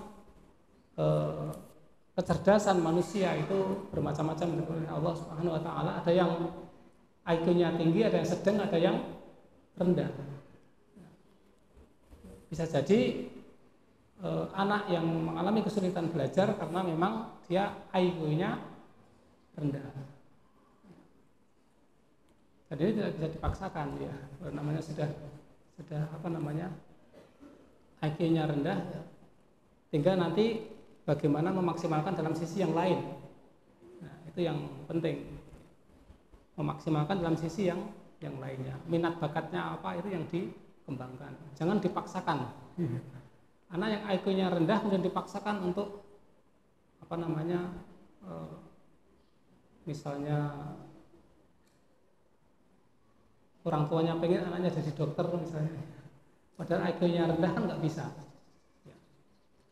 kecerdasan manusia itu bermacam-macam oleh Allah Subhanahu Wa Taala. Ada yang IQ-nya tinggi, ada yang sedang, ada yang rendah. Bisa jadi anak yang mengalami kesulitan belajar karena memang dia IQ-nya rendah. Jadi ini tidak bisa dipaksakan, ya. Namanya sudah apa namanya, IQ-nya rendah, ya. Tinggal nanti bagaimana memaksimalkan dalam sisi yang lain. Nah, itu yang penting, memaksimalkan dalam sisi yang lainnya. Minat bakatnya apa, itu yang dikembangkan. Jangan dipaksakan. Anak yang IQ-nya rendah kemudian dipaksakan untuk apa namanya, misalnya orang tuanya pengen anaknya jadi dokter misalnya, padahal IQ-nya rendah kan nggak bisa. Ya.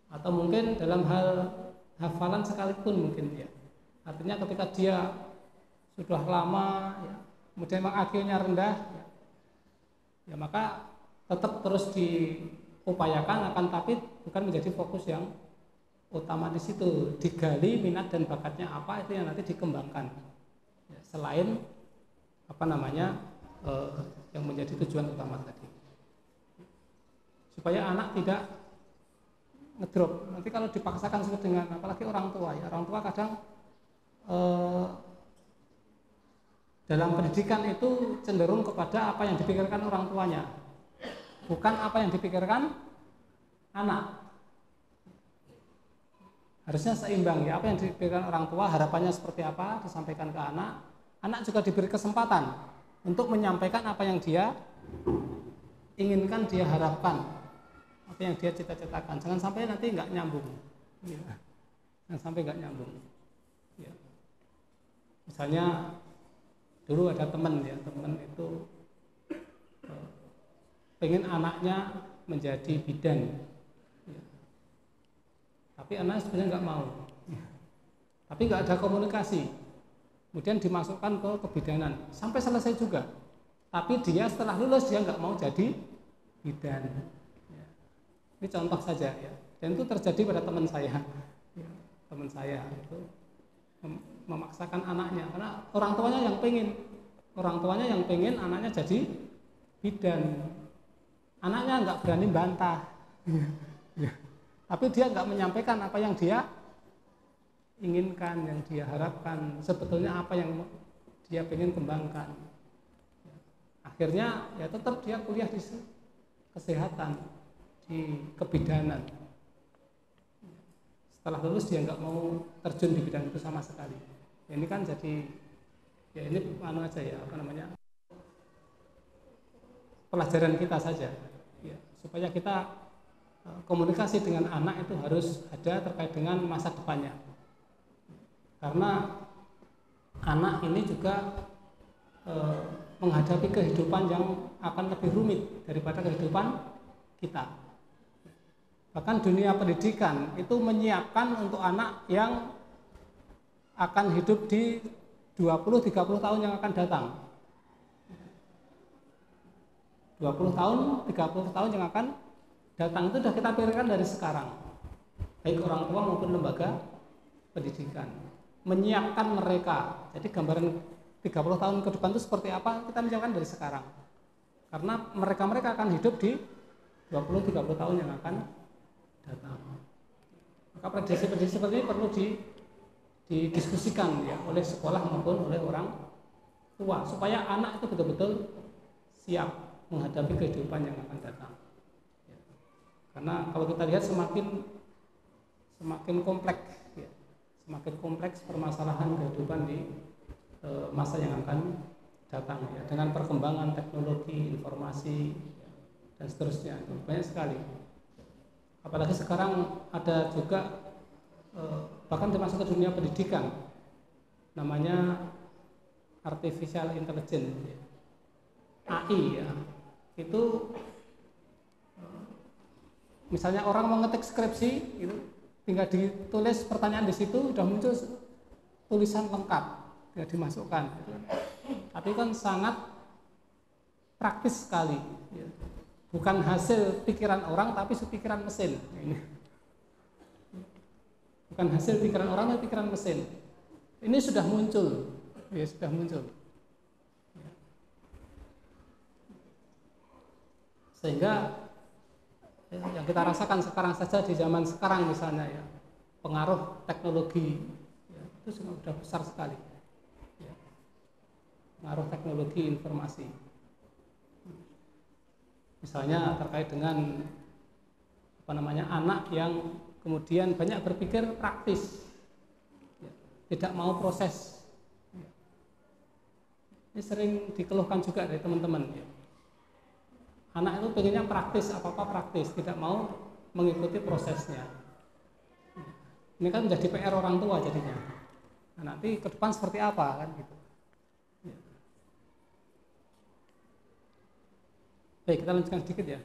Atau mungkin dalam hal hafalan sekalipun mungkin, ya. Artinya ketika dia sudah lama, ya, kemudian memang IQ-nya rendah, ya maka tetap terus diupayakan, akan tapi bukan menjadi fokus yang utama di situ. Digali minat dan bakatnya apa, itu yang nanti dikembangkan. Ya, selain apa namanya, yang menjadi tujuan utama tadi, supaya anak tidak ngedrop. Nanti kalau dipaksakan seperti dengan, apalagi orang tua, ya, orang tua kadang dalam pendidikan itu cenderung kepada apa yang dipikirkan orang tuanya, bukan apa yang dipikirkan anak. Harusnya seimbang, ya, apa yang dipikirkan orang tua, harapannya seperti apa disampaikan ke anak. Anak juga diberi kesempatan untuk menyampaikan apa yang dia inginkan, dia harapkan, apa yang dia cita-citakan. Jangan sampai nanti nggak nyambung, ya. Jangan sampai nggak nyambung, ya. Misalnya dulu ada teman, ya, teman itu pengen anaknya menjadi bidan, ya. Tapi anaknya sebenarnya nggak mau, ya. Tapi nggak ada komunikasi. Kemudian dimasukkan ke kebidanan sampai selesai juga, tapi dia setelah lulus dia nggak mau jadi bidan, ya. Ini contoh saja, ya. Dan itu terjadi pada teman saya, ya. Teman saya itu memaksakan anaknya karena orang tuanya yang pengen anaknya jadi bidan. Anaknya nggak berani bantah, ya. Tapi dia nggak menyampaikan apa yang dia inginkan, yang dia harapkan, sebetulnya apa yang dia ingin kembangkan. Akhirnya ya tetap dia kuliah di kesehatan, di kebidanan. Setelah lulus dia nggak mau terjun di bidang itu sama sekali. Ya, ini kan jadi, ya ini aja, ya, apa namanya, pelajaran kita saja, ya, supaya kita komunikasi dengan anak itu harus ada terkait dengan masa depannya. Karena anak ini juga menghadapi kehidupan yang akan lebih rumit daripada kehidupan kita. Bahkan dunia pendidikan itu menyiapkan untuk anak yang akan hidup di 20-30 tahun yang akan datang. 20 tahun, 30 tahun yang akan datang itu sudah kita pikirkan dari sekarang. Baik orang tua maupun lembaga pendidikan. Menyiapkan mereka. Jadi gambaran 30 tahun ke depan itu seperti apa, kita menyiapkan dari sekarang. Karena mereka akan hidup di 20-30 tahun yang akan datang. Maka prediksi-prediksi seperti ini perlu didiskusikan, ya, oleh sekolah maupun oleh orang tua, supaya anak itu betul-betul siap menghadapi kehidupan yang akan datang. Ya. Karena kalau kita lihat semakin kompleks, ya, semakin kompleks permasalahan kehidupan di masa yang akan datang, ya, dengan perkembangan teknologi, informasi, ya, dan seterusnya, itu banyak sekali. Apalagi sekarang ada juga bahkan termasuk ke dunia pendidikan, namanya artificial intelligence, ya. AI ya. Itu misalnya orang mau ngetik skripsi itu tinggal ditulis pertanyaan di situ udah muncul tulisan lengkap, tinggal dimasukkan gitu. Tapi kan sangat praktis sekali ya. Bukan hasil pikiran orang tapi pikiran mesin ini. Bukan hasil pikiran orang tapi pikiran mesin. Ini sudah muncul ya, sudah muncul ya. Sehingga yang kita rasakan sekarang saja di zaman sekarang misalnya ya, pengaruh teknologi ya, itu sudah besar sekali ya. Pengaruh teknologi informasi misalnya terkait dengan anak yang kemudian banyak berpikir praktis ya, tidak mau proses ya. Ini sering dikeluhkan juga dari teman-teman ya. Anak itu pengennya praktis, apa-apa praktis, tidak mau mengikuti prosesnya. Ini kan menjadi PR orang tua jadinya. Nah, nanti ke depan seperti apa kan gitu. Ya. Baik, kita lanjutkan sedikit ya.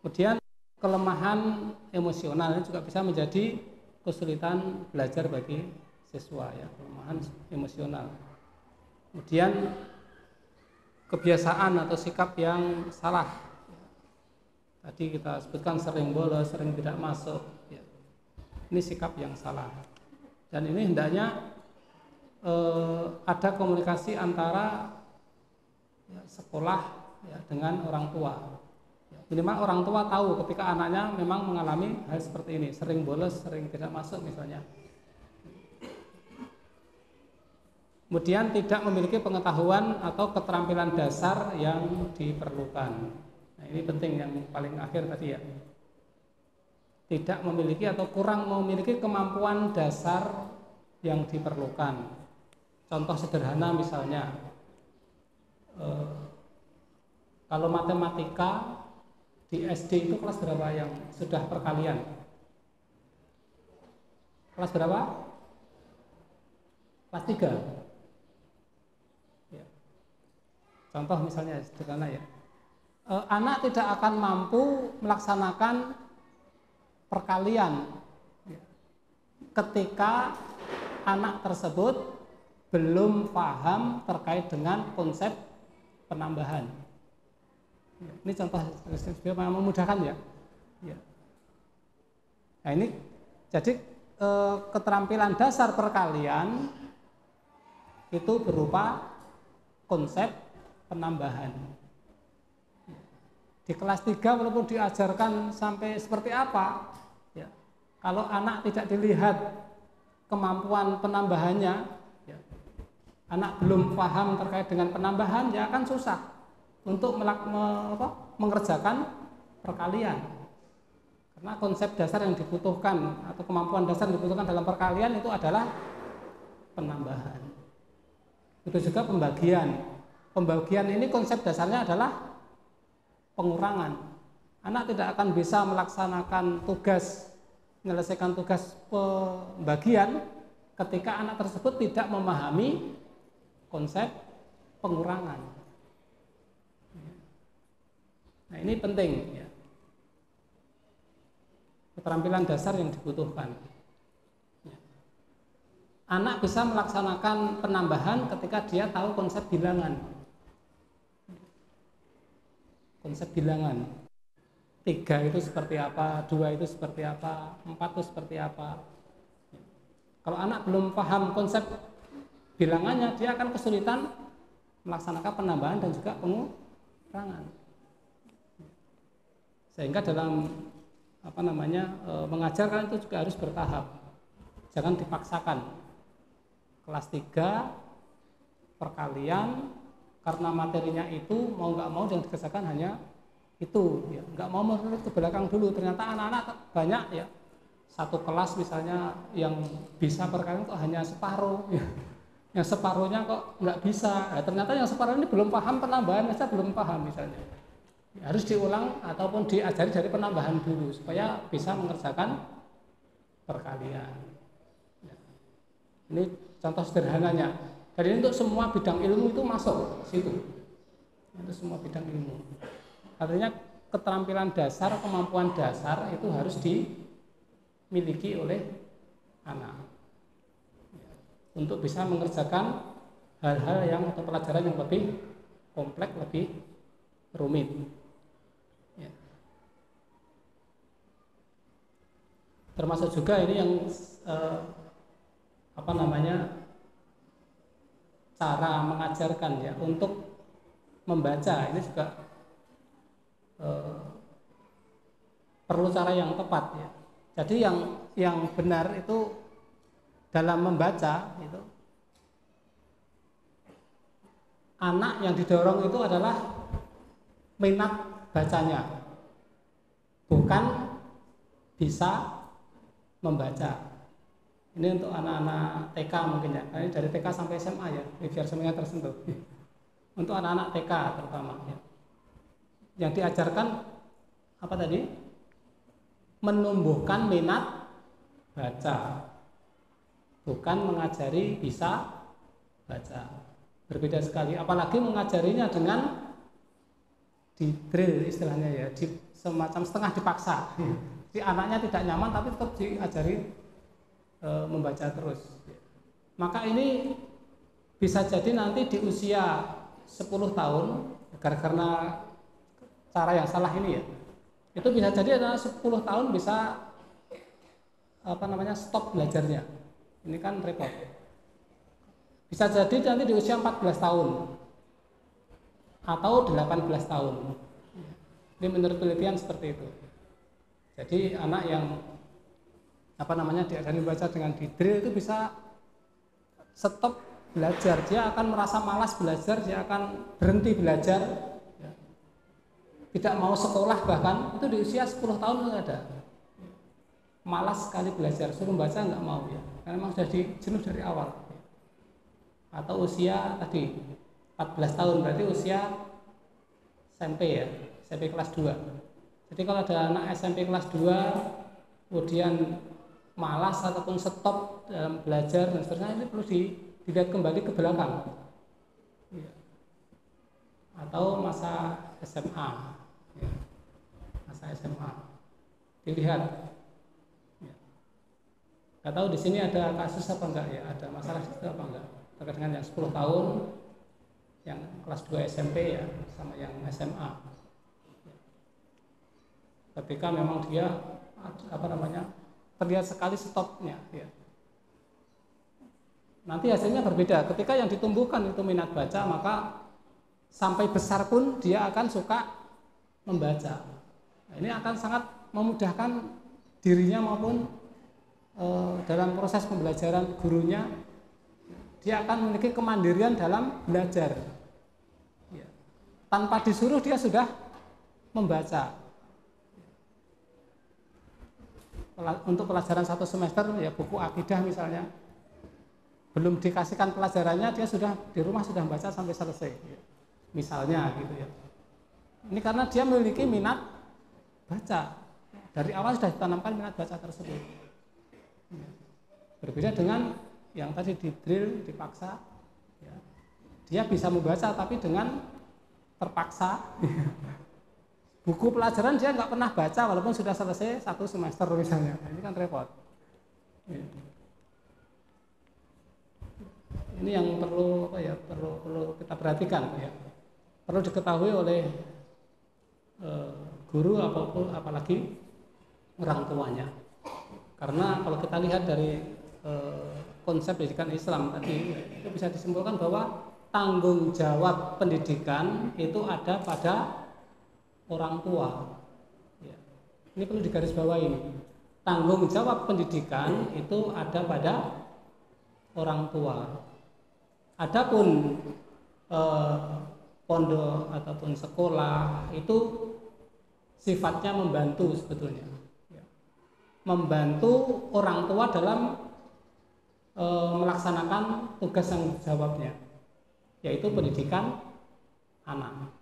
Kemudian kelemahan emosional ini juga bisa menjadi kesulitan belajar bagi siswa ya, kelemahan emosional. Kemudian kebiasaan atau sikap yang salah. Tadi kita sebutkan sering bolos, sering tidak masuk. Ya. Ini sikap yang salah. Dan ini hendaknya ada komunikasi antara ya, sekolah ya, dengan orang tua. Ya, minimal orang tua tahu ketika anaknya memang mengalami hal seperti ini, sering bolos, sering tidak masuk misalnya. Kemudian tidak memiliki pengetahuan atau keterampilan dasar yang diperlukan. Nah, ini penting yang paling akhir tadi ya. Tidak memiliki atau kurang memiliki kemampuan dasar yang diperlukan. Contoh sederhana misalnya, kalau matematika di SD itu kelas berapa yang sudah perkalian? Kelas berapa? Kelas 3. Contoh misalnya sederhana ya, anak tidak akan mampu melaksanakan perkalian ya, ketika anak tersebut belum paham terkait dengan konsep penambahan. Ya, ini contoh memudahkan ya. Ya. Nah ini jadi keterampilan dasar perkalian itu berupa konsep penambahan. Di kelas 3 walaupun diajarkan sampai seperti apa ya, kalau anak tidak dilihat kemampuan penambahannya ya, anak belum paham terkait dengan penambahan ya akan susah untuk mengerjakan perkalian, karena konsep dasar yang dibutuhkan atau kemampuan dasar yang dibutuhkan dalam perkalian itu adalah penambahan. Itu juga pembagian. Pembagian ini konsep dasarnya adalah pengurangan. Anak tidak akan bisa melaksanakan tugas, menyelesaikan tugas pembagian ketika anak tersebut tidak memahami konsep pengurangan. Nah ini penting ya. Keterampilan dasar yang dibutuhkan. Anak bisa melaksanakan penambahan ketika dia tahu konsep bilangan. Konsep bilangan 3 itu seperti apa, 2 itu seperti apa, 4 itu seperti apa. Kalau anak belum paham konsep bilangannya, dia akan kesulitan melaksanakan penambahan dan juga pengurangan. Sehingga dalam mengajarkan itu juga harus bertahap, jangan dipaksakan. Kelas 3 perkalian karena materinya itu mau nggak mau yang dikerjakan hanya itu ya, nggak mau menurut ke belakang dulu. Ternyata anak-anak banyak ya, satu kelas misalnya yang bisa perkalian kok hanya separuh ya. Yang separuhnya kok nggak bisa ya, ternyata yang separuh ini belum paham penambahan saja, belum paham misalnya ya, harus diulang ataupun diajari dari penambahan dulu supaya bisa mengerjakan perkalian ya. Ini contoh sederhananya. Jadi untuk semua bidang ilmu itu masuk situ. Untuk semua bidang ilmu. Artinya keterampilan dasar, kemampuan dasar itu harus dimiliki oleh anak untuk bisa mengerjakan hal-hal yang atau pelajaran yang lebih kompleks, lebih rumit. Ya. Termasuk juga ini yang cara mengajarkan ya untuk membaca ini juga perlu cara yang tepat ya. Jadi yang benar itu dalam membaca itu anak yang didorong itu adalah minat bacanya, bukan bisa membaca. Ini untuk anak-anak TK mungkin ya. Ini dari TK sampai SMA ya, biar semuanya tersentuh. Untuk anak-anak TK terutama ya. Yang diajarkan apa tadi? Menumbuhkan minat baca, bukan mengajari bisa baca. Berbeda sekali. Apalagi mengajarinya dengan di drill istilahnya ya, di semacam setengah dipaksa. Jadi anaknya tidak nyaman tapi tetap diajari membaca terus. Maka ini bisa jadi nanti di usia 10 tahun karena cara yang salah ini ya. Itu bisa jadi adalah 10 tahun bisa stop belajarnya. Ini kan repot. Bisa jadi nanti di usia 14 tahun atau 18 tahun. Ini menurut penelitian seperti itu. Jadi anak yang diajari baca dengan didrill itu bisa stop belajar, dia akan merasa malas belajar, dia akan berhenti belajar, ya. Tidak mau sekolah bahkan itu di usia 10 tahun itu ada. Malas sekali belajar, suruh baca nggak mau ya, karena memang sudah jenuh dari awal. Atau usia tadi 14 tahun berarti usia SMP ya, SMP kelas 2. Jadi kalau ada anak SMP kelas 2 kemudian malas ataupun stop dalam belajar dan seterusnya, ini perlu dilihat kembali ke belakang ya. Atau masa SMA ya. Masa SMA dilihat ya. Gak tahu di sini ada kasus apa enggak ya, ada masalah itu apa enggak terkait dengan yang 10 tahun yang kelas 2 SMP ya sama yang SMA ketika memang dia terlihat sekali stopnya ya. Nanti hasilnya berbeda. Ketika yang ditumbuhkan itu minat baca, maka sampai besar pun dia akan suka membaca. Nah, ini akan sangat memudahkan dirinya maupun dalam proses pembelajaran gurunya. Dia akan memiliki kemandirian dalam belajar ya. Tanpa disuruh dia sudah membaca. Untuk pelajaran 1 semester ya buku akidah misalnya belum dikasihkan pelajarannya dia sudah di rumah sudah membaca sampai selesai ya. Misalnya gitu ya. Ini karena dia memiliki minat baca, dari awal sudah ditanamkan minat baca tersebut ya. Berbeda dengan yang tadi di drill dipaksa ya. Dia bisa membaca tapi dengan terpaksa buku pelajaran dia nggak pernah baca walaupun sudah selesai 1 semester misalnya. Ini kan repot. Ini yang perlu perlu kita perhatikan ya. Perlu diketahui oleh guru apalagi orang tuanya. Karena kalau kita lihat dari konsep pendidikan Islam tadi itu bisa disimpulkan bahwa tanggung jawab pendidikan itu ada pada orang tua ya. Ini perlu digarisbawahi ini. Tanggung jawab pendidikan itu ada pada orang tua. Adapun pondok ataupun sekolah itu sifatnya membantu sebetulnya ya. Membantu orang tua dalam melaksanakan tugas yang jawabnya, yaitu pendidikan anak.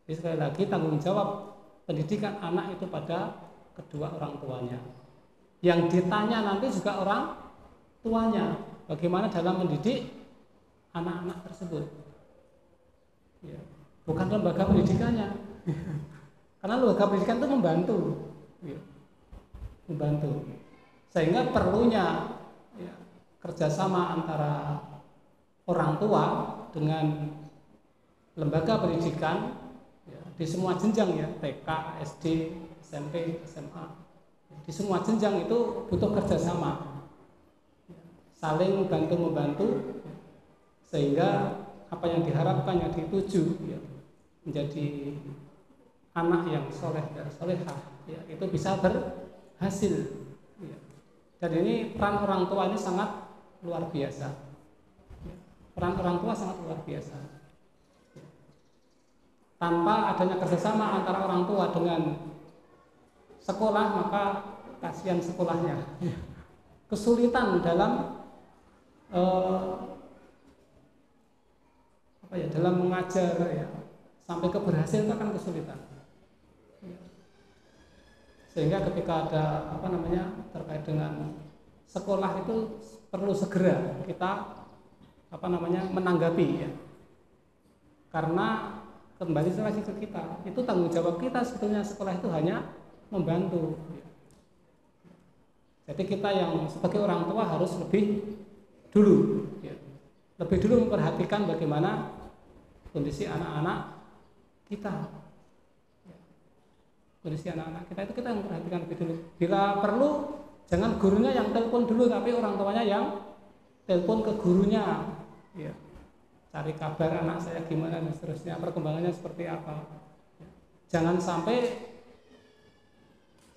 Jadi sekali lagi tanggung jawab pendidikan anak itu pada kedua orang tuanya. Yang ditanya nanti juga orang tuanya, bagaimana dalam mendidik anak-anak tersebut. Ya. Bukan lembaga pendidikannya, karena lembaga pendidikan itu membantu, ya. Membantu, sehingga perlunya ya, kerjasama antara orang tua dengan lembaga pendidikan ya, di semua jenjang ya, TK, SD, SMP, SMA, di semua jenjang itu butuh kerjasama, saling bantu membantu, sehingga apa yang diharapkan, yang dituju ya, menjadi anak yang soleh dan solehah ya, itu bisa berhasil ya. Dan ini peran orang tua ini sangat luar biasa ya. Peran orang tua sangat luar biasa ya. Tanpa adanya kerjasama antara orang tua dengan sekolah, maka kasihan sekolahnya ya. Kesulitan dalam dalam mengajar ya, sampai keberhasilan itu akan kesulitan. Sehingga ketika ada terkait dengan sekolah itu perlu segera kita menanggapi ya. Karena kembali lagi ke kita, itu tanggung jawab kita sebetulnya. Sekolah itu hanya membantu ya. Jadi kita yang sebagai orang tua harus lebih dulu ya, lebih dulu memperhatikan bagaimana kondisi anak-anak kita ya. Kondisi anak-anak kita itu kita yang memperhatikan lebih dulu. Bila perlu jangan gurunya yang telepon dulu, tapi orang tuanya yang telepon ke gurunya ya. Cari kabar anak saya gimana dan seterusnya, perkembangannya seperti apa ya. Jangan sampai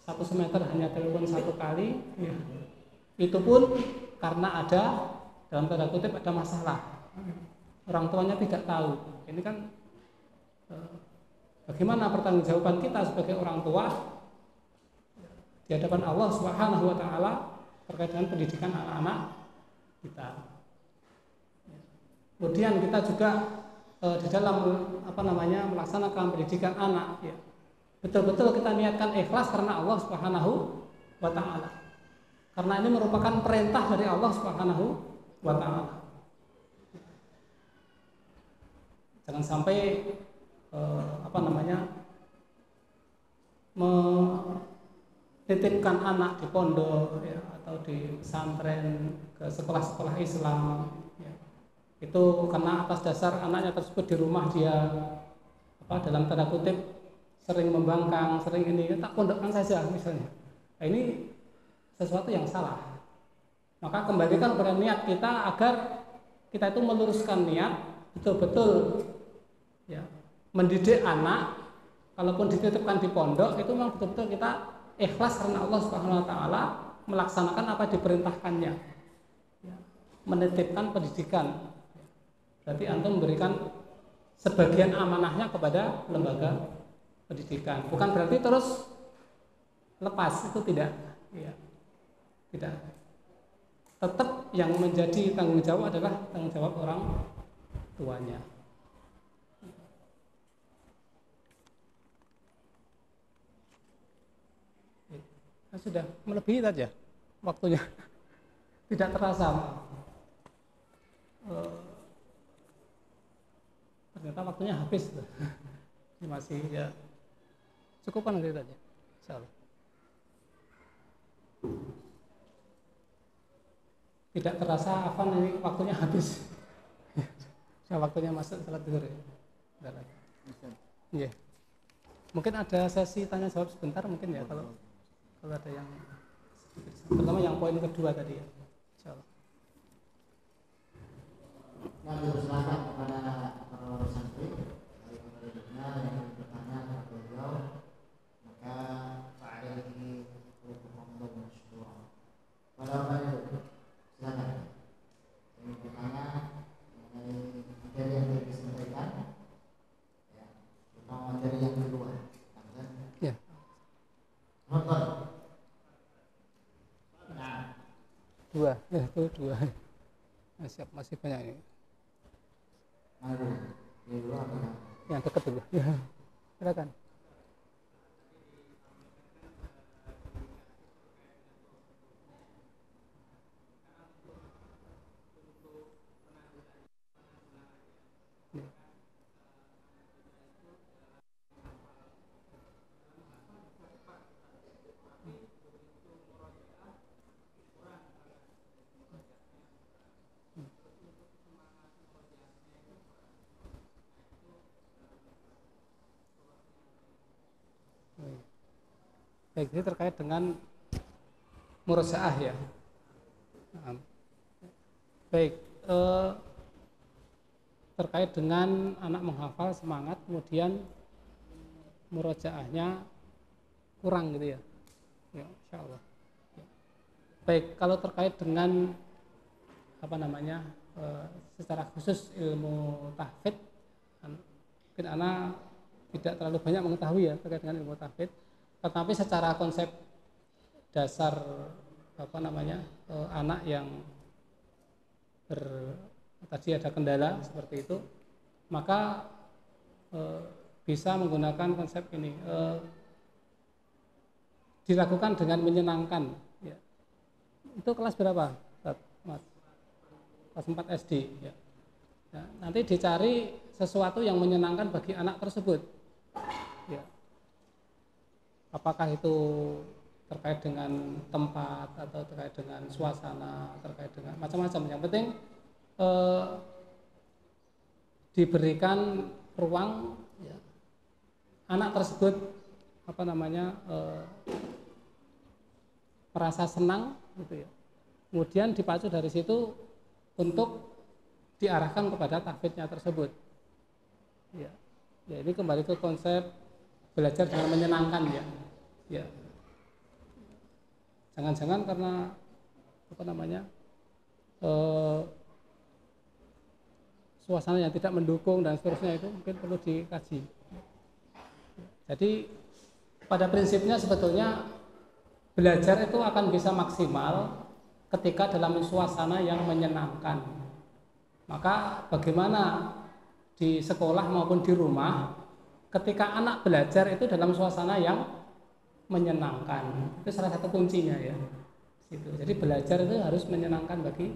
satu semester hanya telepon satu kali ya. Itu pun karena ada dalam tanda kutip ada masalah, orang tuanya tidak tahu. Ini kan bagaimana pertanggungjawaban kita sebagai orang tua di hadapan Allah Subhanahu wa taala terkait dengan pendidikan anak-anak kita. Kemudian kita juga di dalam melaksanakan pendidikan anak ya, betul-betul kita niatkan ikhlas karena Allah Subhanahu wa taala. Karena ini merupakan perintah dari Allah Subhanahu wa taala. Jangan sampai menitipkan anak di pondok ya, atau di pesantren, ke sekolah-sekolah Islam ya. Itu karena atas dasar anaknya tersebut di rumah dia dalam tanda kutip sering membangkang, sering ini, tak pondokkan saja misalnya. Nah, ini sesuatu yang salah. Maka kembalikan pada niat kita agar kita itu meluruskan niat betul-betul ya, mendidik anak. Kalaupun dititipkan di pondok itu memang betul-betul kita ikhlas karena Allah Subhanahu wa taala, melaksanakan apa diperintahkannya ya, menitipkan pendidikan. Berarti antum memberikan sebagian amanahnya kepada lembaga pendidikan. Bukan berarti terus lepas, itu tidak ya. Tidak. Tetap yang menjadi tanggung jawab adalah tanggung jawab orang tuanya. Nah, sudah melebihi saja waktunya. Tidak terasa. Ternyata waktunya habis. Ini masih ya cukupkan gitu saja. Insyaallah. Tidak terasa ini waktunya habis. Waktunya masuk salat zuhur ya. Iya. Mungkin ada sesi tanya jawab sebentar mungkin ya, kalau ada yang terutama yang poin kedua tadi ya. Insyaallah. Nah, silakan kepada para santri yang bertanya kepada beliau, maka fa'alaihi hukumul masyru'. Kalau silakan yang bertanya mengenai materi yang disampaikan ya, terutama materi yang kedua ya. Nonton dua ya, itu dua. Siap, masih banyak ini. Yang dekat dulu ya, silakan. Baik, ini terkait dengan murojaah ya. Nah, baik, terkait dengan anak menghafal semangat, kemudian murojaahnya kurang gitu ya. Ya, insya Allah. Ya. Baik, kalau terkait dengan apa namanya, secara khusus ilmu tahfidz, mungkin anak tidak terlalu banyak mengetahui ya terkait dengan ilmu tahfidz, tetapi secara konsep dasar apa namanya, anak yang tadi ada kendala seperti itu, maka bisa menggunakan konsep ini, dilakukan dengan menyenangkan ya. Itu kelas berapa, Mas? Kelas 4 SD ya. Nah, nanti dicari sesuatu yang menyenangkan bagi anak tersebut ya. Apakah itu terkait dengan tempat atau terkait dengan suasana, terkait dengan macam-macam. Yang penting diberikan ruang ya, anak tersebut apa namanya, merasa senang gitu ya. Kemudian dipacu dari situ untuk diarahkan kepada tahfidznya tersebut. Ya. Ya, ini kembali ke konsep belajar dengan menyenangkan ya. Ya. Jangan-jangan karena apa namanya, suasana yang tidak mendukung dan seterusnya, itu mungkin perlu dikaji. Jadi pada prinsipnya sebetulnya belajar itu akan bisa maksimal ketika dalam suasana yang menyenangkan. Maka bagaimana di sekolah maupun di rumah ketika anak belajar itu dalam suasana yang menyenangkan, itu salah satu kuncinya ya. Gitu. Jadi belajar itu harus menyenangkan bagi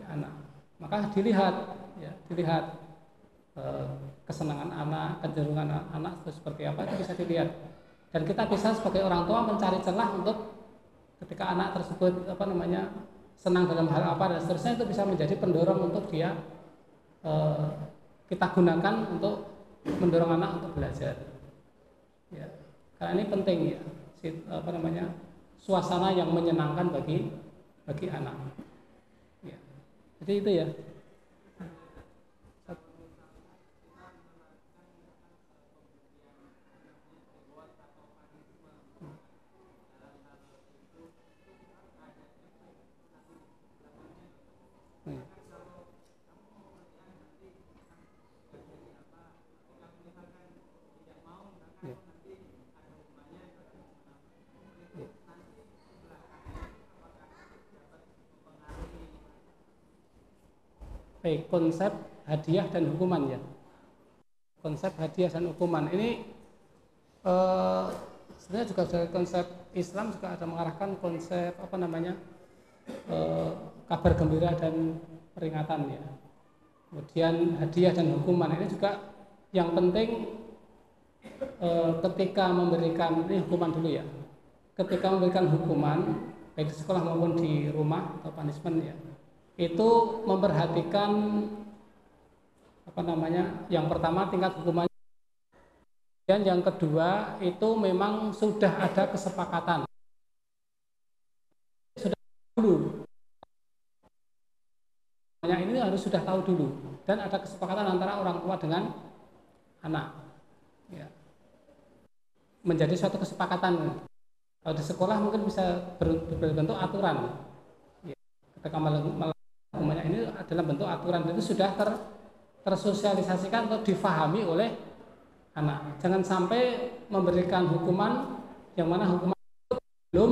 anak. Maka dilihat ya, dilihat kesenangan anak, kecenderungan anak itu seperti apa, itu bisa dilihat. Dan kita bisa sebagai orang tua mencari celah untuk ketika anak tersebut apa namanya, senang dalam hal apa dan seterusnya, itu bisa menjadi pendorong untuk dia, kita gunakan untuk mendorong anak untuk belajar. Ya, karena ini penting ya, apa namanya, suasana yang menyenangkan bagi anak. Ya. Jadi itu ya. Baik, konsep hadiah dan hukuman ya. Konsep hadiah dan hukuman ini sebenarnya juga dari konsep Islam juga ada mengarahkan konsep apa namanya, kabar gembira dan peringatan ya. Kemudian hadiah dan hukuman ini juga yang penting, ketika memberikan, ini hukuman dulu ya. Ketika memberikan hukuman baik di sekolah maupun di rumah atau punishment ya, itu memperhatikan apa namanya, yang pertama tingkat hukumannya, dan yang kedua itu memang sudah ada kesepakatan, sudah dulu, ini harus sudah tahu dulu, dan ada kesepakatan antara orang tua dengan anak ya. Menjadi suatu kesepakatan. Kalau di sekolah mungkin bisa berbentuk aturan ya. Ketika hukumannya ini adalah bentuk aturan, itu sudah tersosialisasikan atau difahami oleh anak. Jangan sampai memberikan hukuman yang mana hukuman itu belum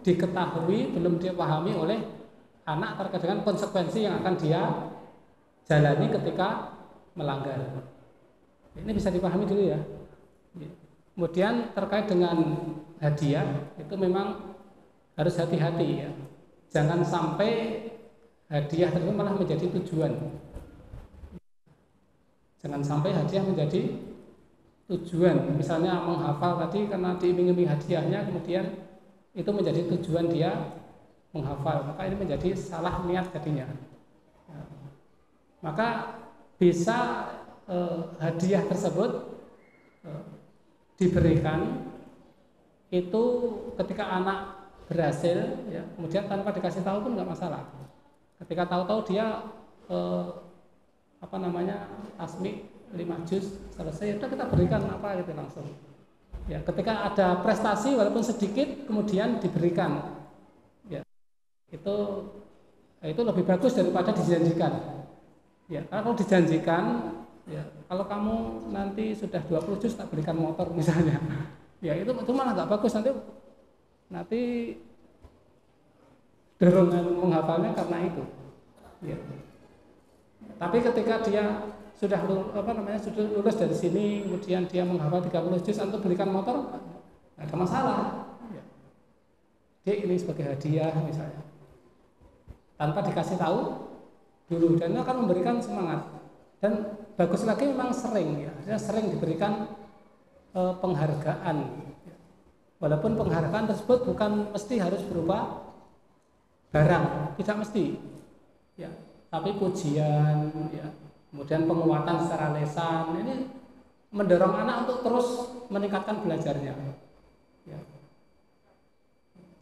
diketahui, belum dipahami oleh anak terkait dengan konsekuensi yang akan dia jalani ketika melanggar. Ini bisa dipahami dulu ya. Kemudian terkait dengan hadiah, itu memang harus hati-hati ya. Jangan sampai hadiah tersebut malah menjadi tujuan. Jangan sampai hadiah menjadi tujuan. Misalnya menghafal tadi karena diiming-iming hadiahnya, kemudian itu menjadi tujuan dia menghafal. Maka ini menjadi salah niat jadinya. Maka bisa hadiah tersebut diberikan itu ketika anak berhasil, ya, kemudian tanpa dikasih tahu pun nggak masalah. Ketika tahu-tahu dia tasmi 5 juz selesai, udah kita berikan apa gitu langsung. Ya, ketika ada prestasi walaupun sedikit kemudian diberikan, ya, itu lebih bagus daripada dijanjikan. Ya, kalau dijanjikan, ya, kalau kamu nanti sudah 20 juz tak berikan motor misalnya, ya itu malah nggak bagus, nanti dorongan menghafalnya karena itu. Ya. Tapi ketika dia sudah lulus dari sini, kemudian dia menghafal 30 juz untuk belikan motor, nggak ada masalah. Ya. Dia ini sebagai hadiah misalnya, tanpa dikasih tahu dulu, dan itu akan memberikan semangat. Dan bagus lagi memang sering, ya, dia sering diberikan penghargaan. Ya. Walaupun penghargaan tersebut bukan mesti harus berupa barang, tidak mesti. Ya, tapi pujian, ya, kemudian penguatan secara lisan, ini mendorong anak untuk terus meningkatkan belajarnya. Ya.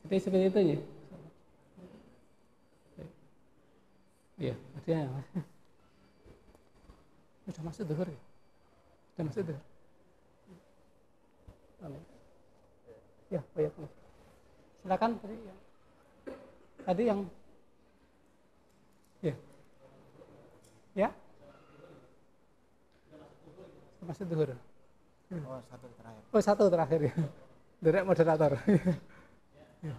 Jadi seperti itu ya. Iya, artinya ya. Sudah masuk zuhur ya? Sudah masuk zuhur? Amin. Ya, baik. Silakan tadi yang ya. Ya? Masuk zuhur. Oh, satu terakhir. Oh, satu terakhir ya. Dari moderator. Ya.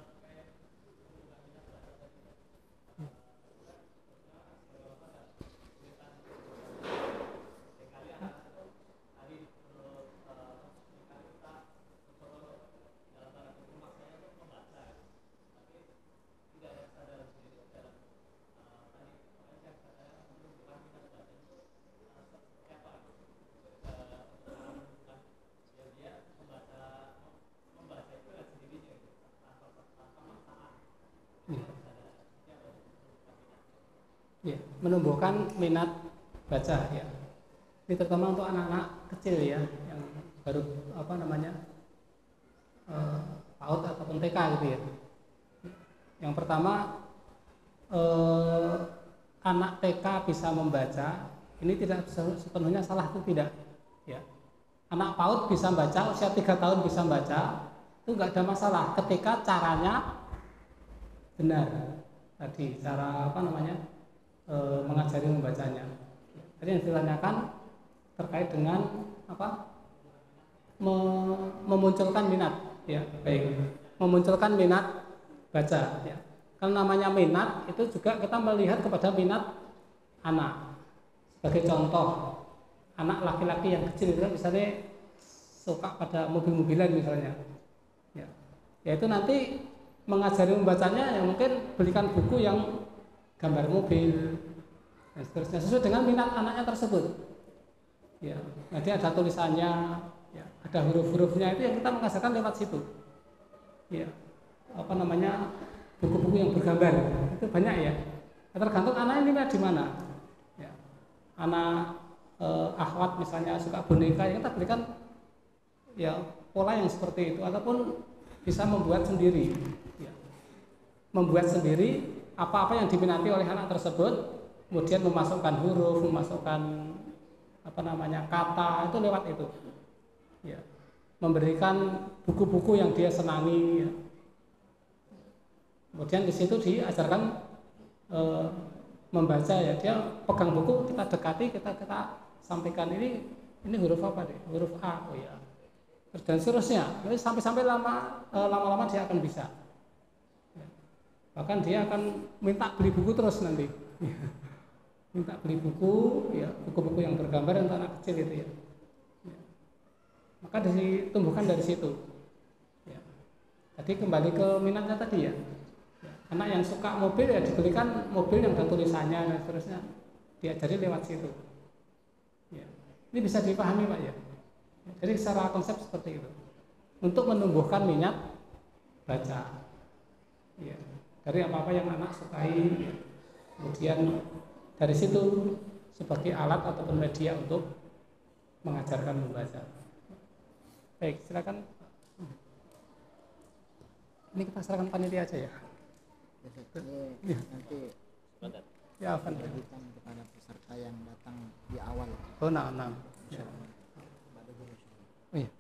Ya, menumbuhkan minat baca, ya. Ini terutama untuk anak-anak kecil ya, yang baru PAUD ataupun TK gitu ya. Yang pertama, anak TK bisa membaca, ini tidak sepenuhnya salah, itu tidak. Ya. Anak PAUD bisa membaca, usia 3 tahun bisa membaca, itu nggak ada masalah ketika caranya benar. Tadi cara mengajari membacanya. Tadi yang ditanyakan terkait dengan memunculkan minat, ya, baik, memunculkan minat baca, ya. Karena namanya minat itu juga kita melihat kepada minat anak. Sebagai contoh, anak laki-laki yang kecil itu misalnya suka pada mobil-mobilan misalnya, ya, yaitu nanti mengajari membacanya yang mungkin belikan buku yang gambar mobil dan seterusnya sesuai dengan minat anaknya tersebut. Ya, nanti ada tulisannya, ya, ada huruf-hurufnya, itu yang kita mengajarkan lewat situ. Ya, buku-buku yang bergambar itu banyak ya. Tergantung anak ini di mana. Ya, anak akhwat misalnya suka boneka, ya kita berikan ya pola yang seperti itu, ataupun bisa membuat sendiri. Ya. Membuat sendiri apa-apa yang diminati oleh anak tersebut, kemudian memasukkan huruf, memasukkan kata, itu lewat itu. Ya. Memberikan buku-buku yang dia senangi. Ya. Kemudian di situ diajarkan membaca, ya. Dia pegang buku, kita dekati, kita sampaikan ini huruf apa deh? Huruf A, oh ya. Dan seterusnya. Jadi sampai lama-lama dia akan bisa. Bahkan dia akan minta beli buku terus nanti. Minta beli buku, ya, buku-buku yang bergambar untuk anak kecil itu ya. Ya. Maka ditumbuhkan dari situ. Ya. Tadi kembali ke minatnya tadi ya. Ya. Anak yang suka mobil, ya dibelikan mobil yang ada tulisannya dan seterusnya. Diajari lewat situ. Ya. Ini bisa dipahami Pak ya. Jadi secara konsep seperti itu. Untuk menumbuhkan minat baca. Ya. Dari apa-apa yang anak sukai, kemudian dari situ sebagai alat ataupun media untuk mengajarkan membaca. Baik, silakan. Ini kita serahkan panitia aja ya. Ini nanti Ya, Afan. dibagikan kepada peserta yang datang di awal. Oh, nah. Ya. Kepada guru. Oh iya.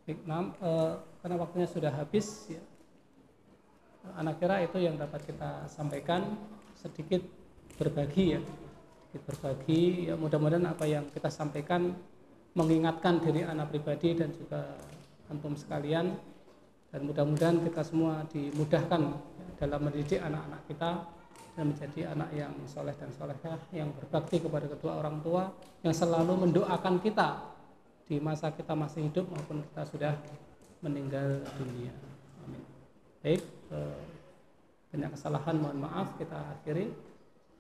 Baik, karena waktunya sudah habis ya. Anak kira itu yang dapat kita sampaikan, sedikit berbagi ya. Sedikit berbagi ya, mudah-mudahan apa yang kita sampaikan mengingatkan diri anak pribadi dan juga antum sekalian, dan mudah-mudahan kita semua dimudahkan ya, dalam mendidik anak-anak kita dan menjadi anak yang soleh dan solehah, yang berbakti kepada kedua orang tua, yang selalu mendoakan kita di masa kita masih hidup maupun kita sudah meninggal dunia. Amin. Baik, banyak kesalahan mohon maaf, kita akhiri.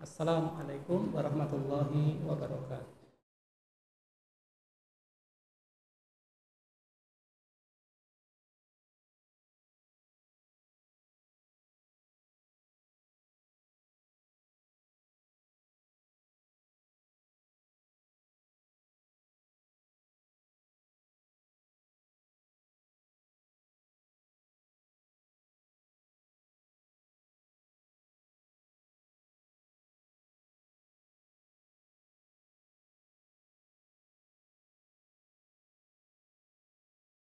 Assalamualaikum warahmatullahi wabarakatuh.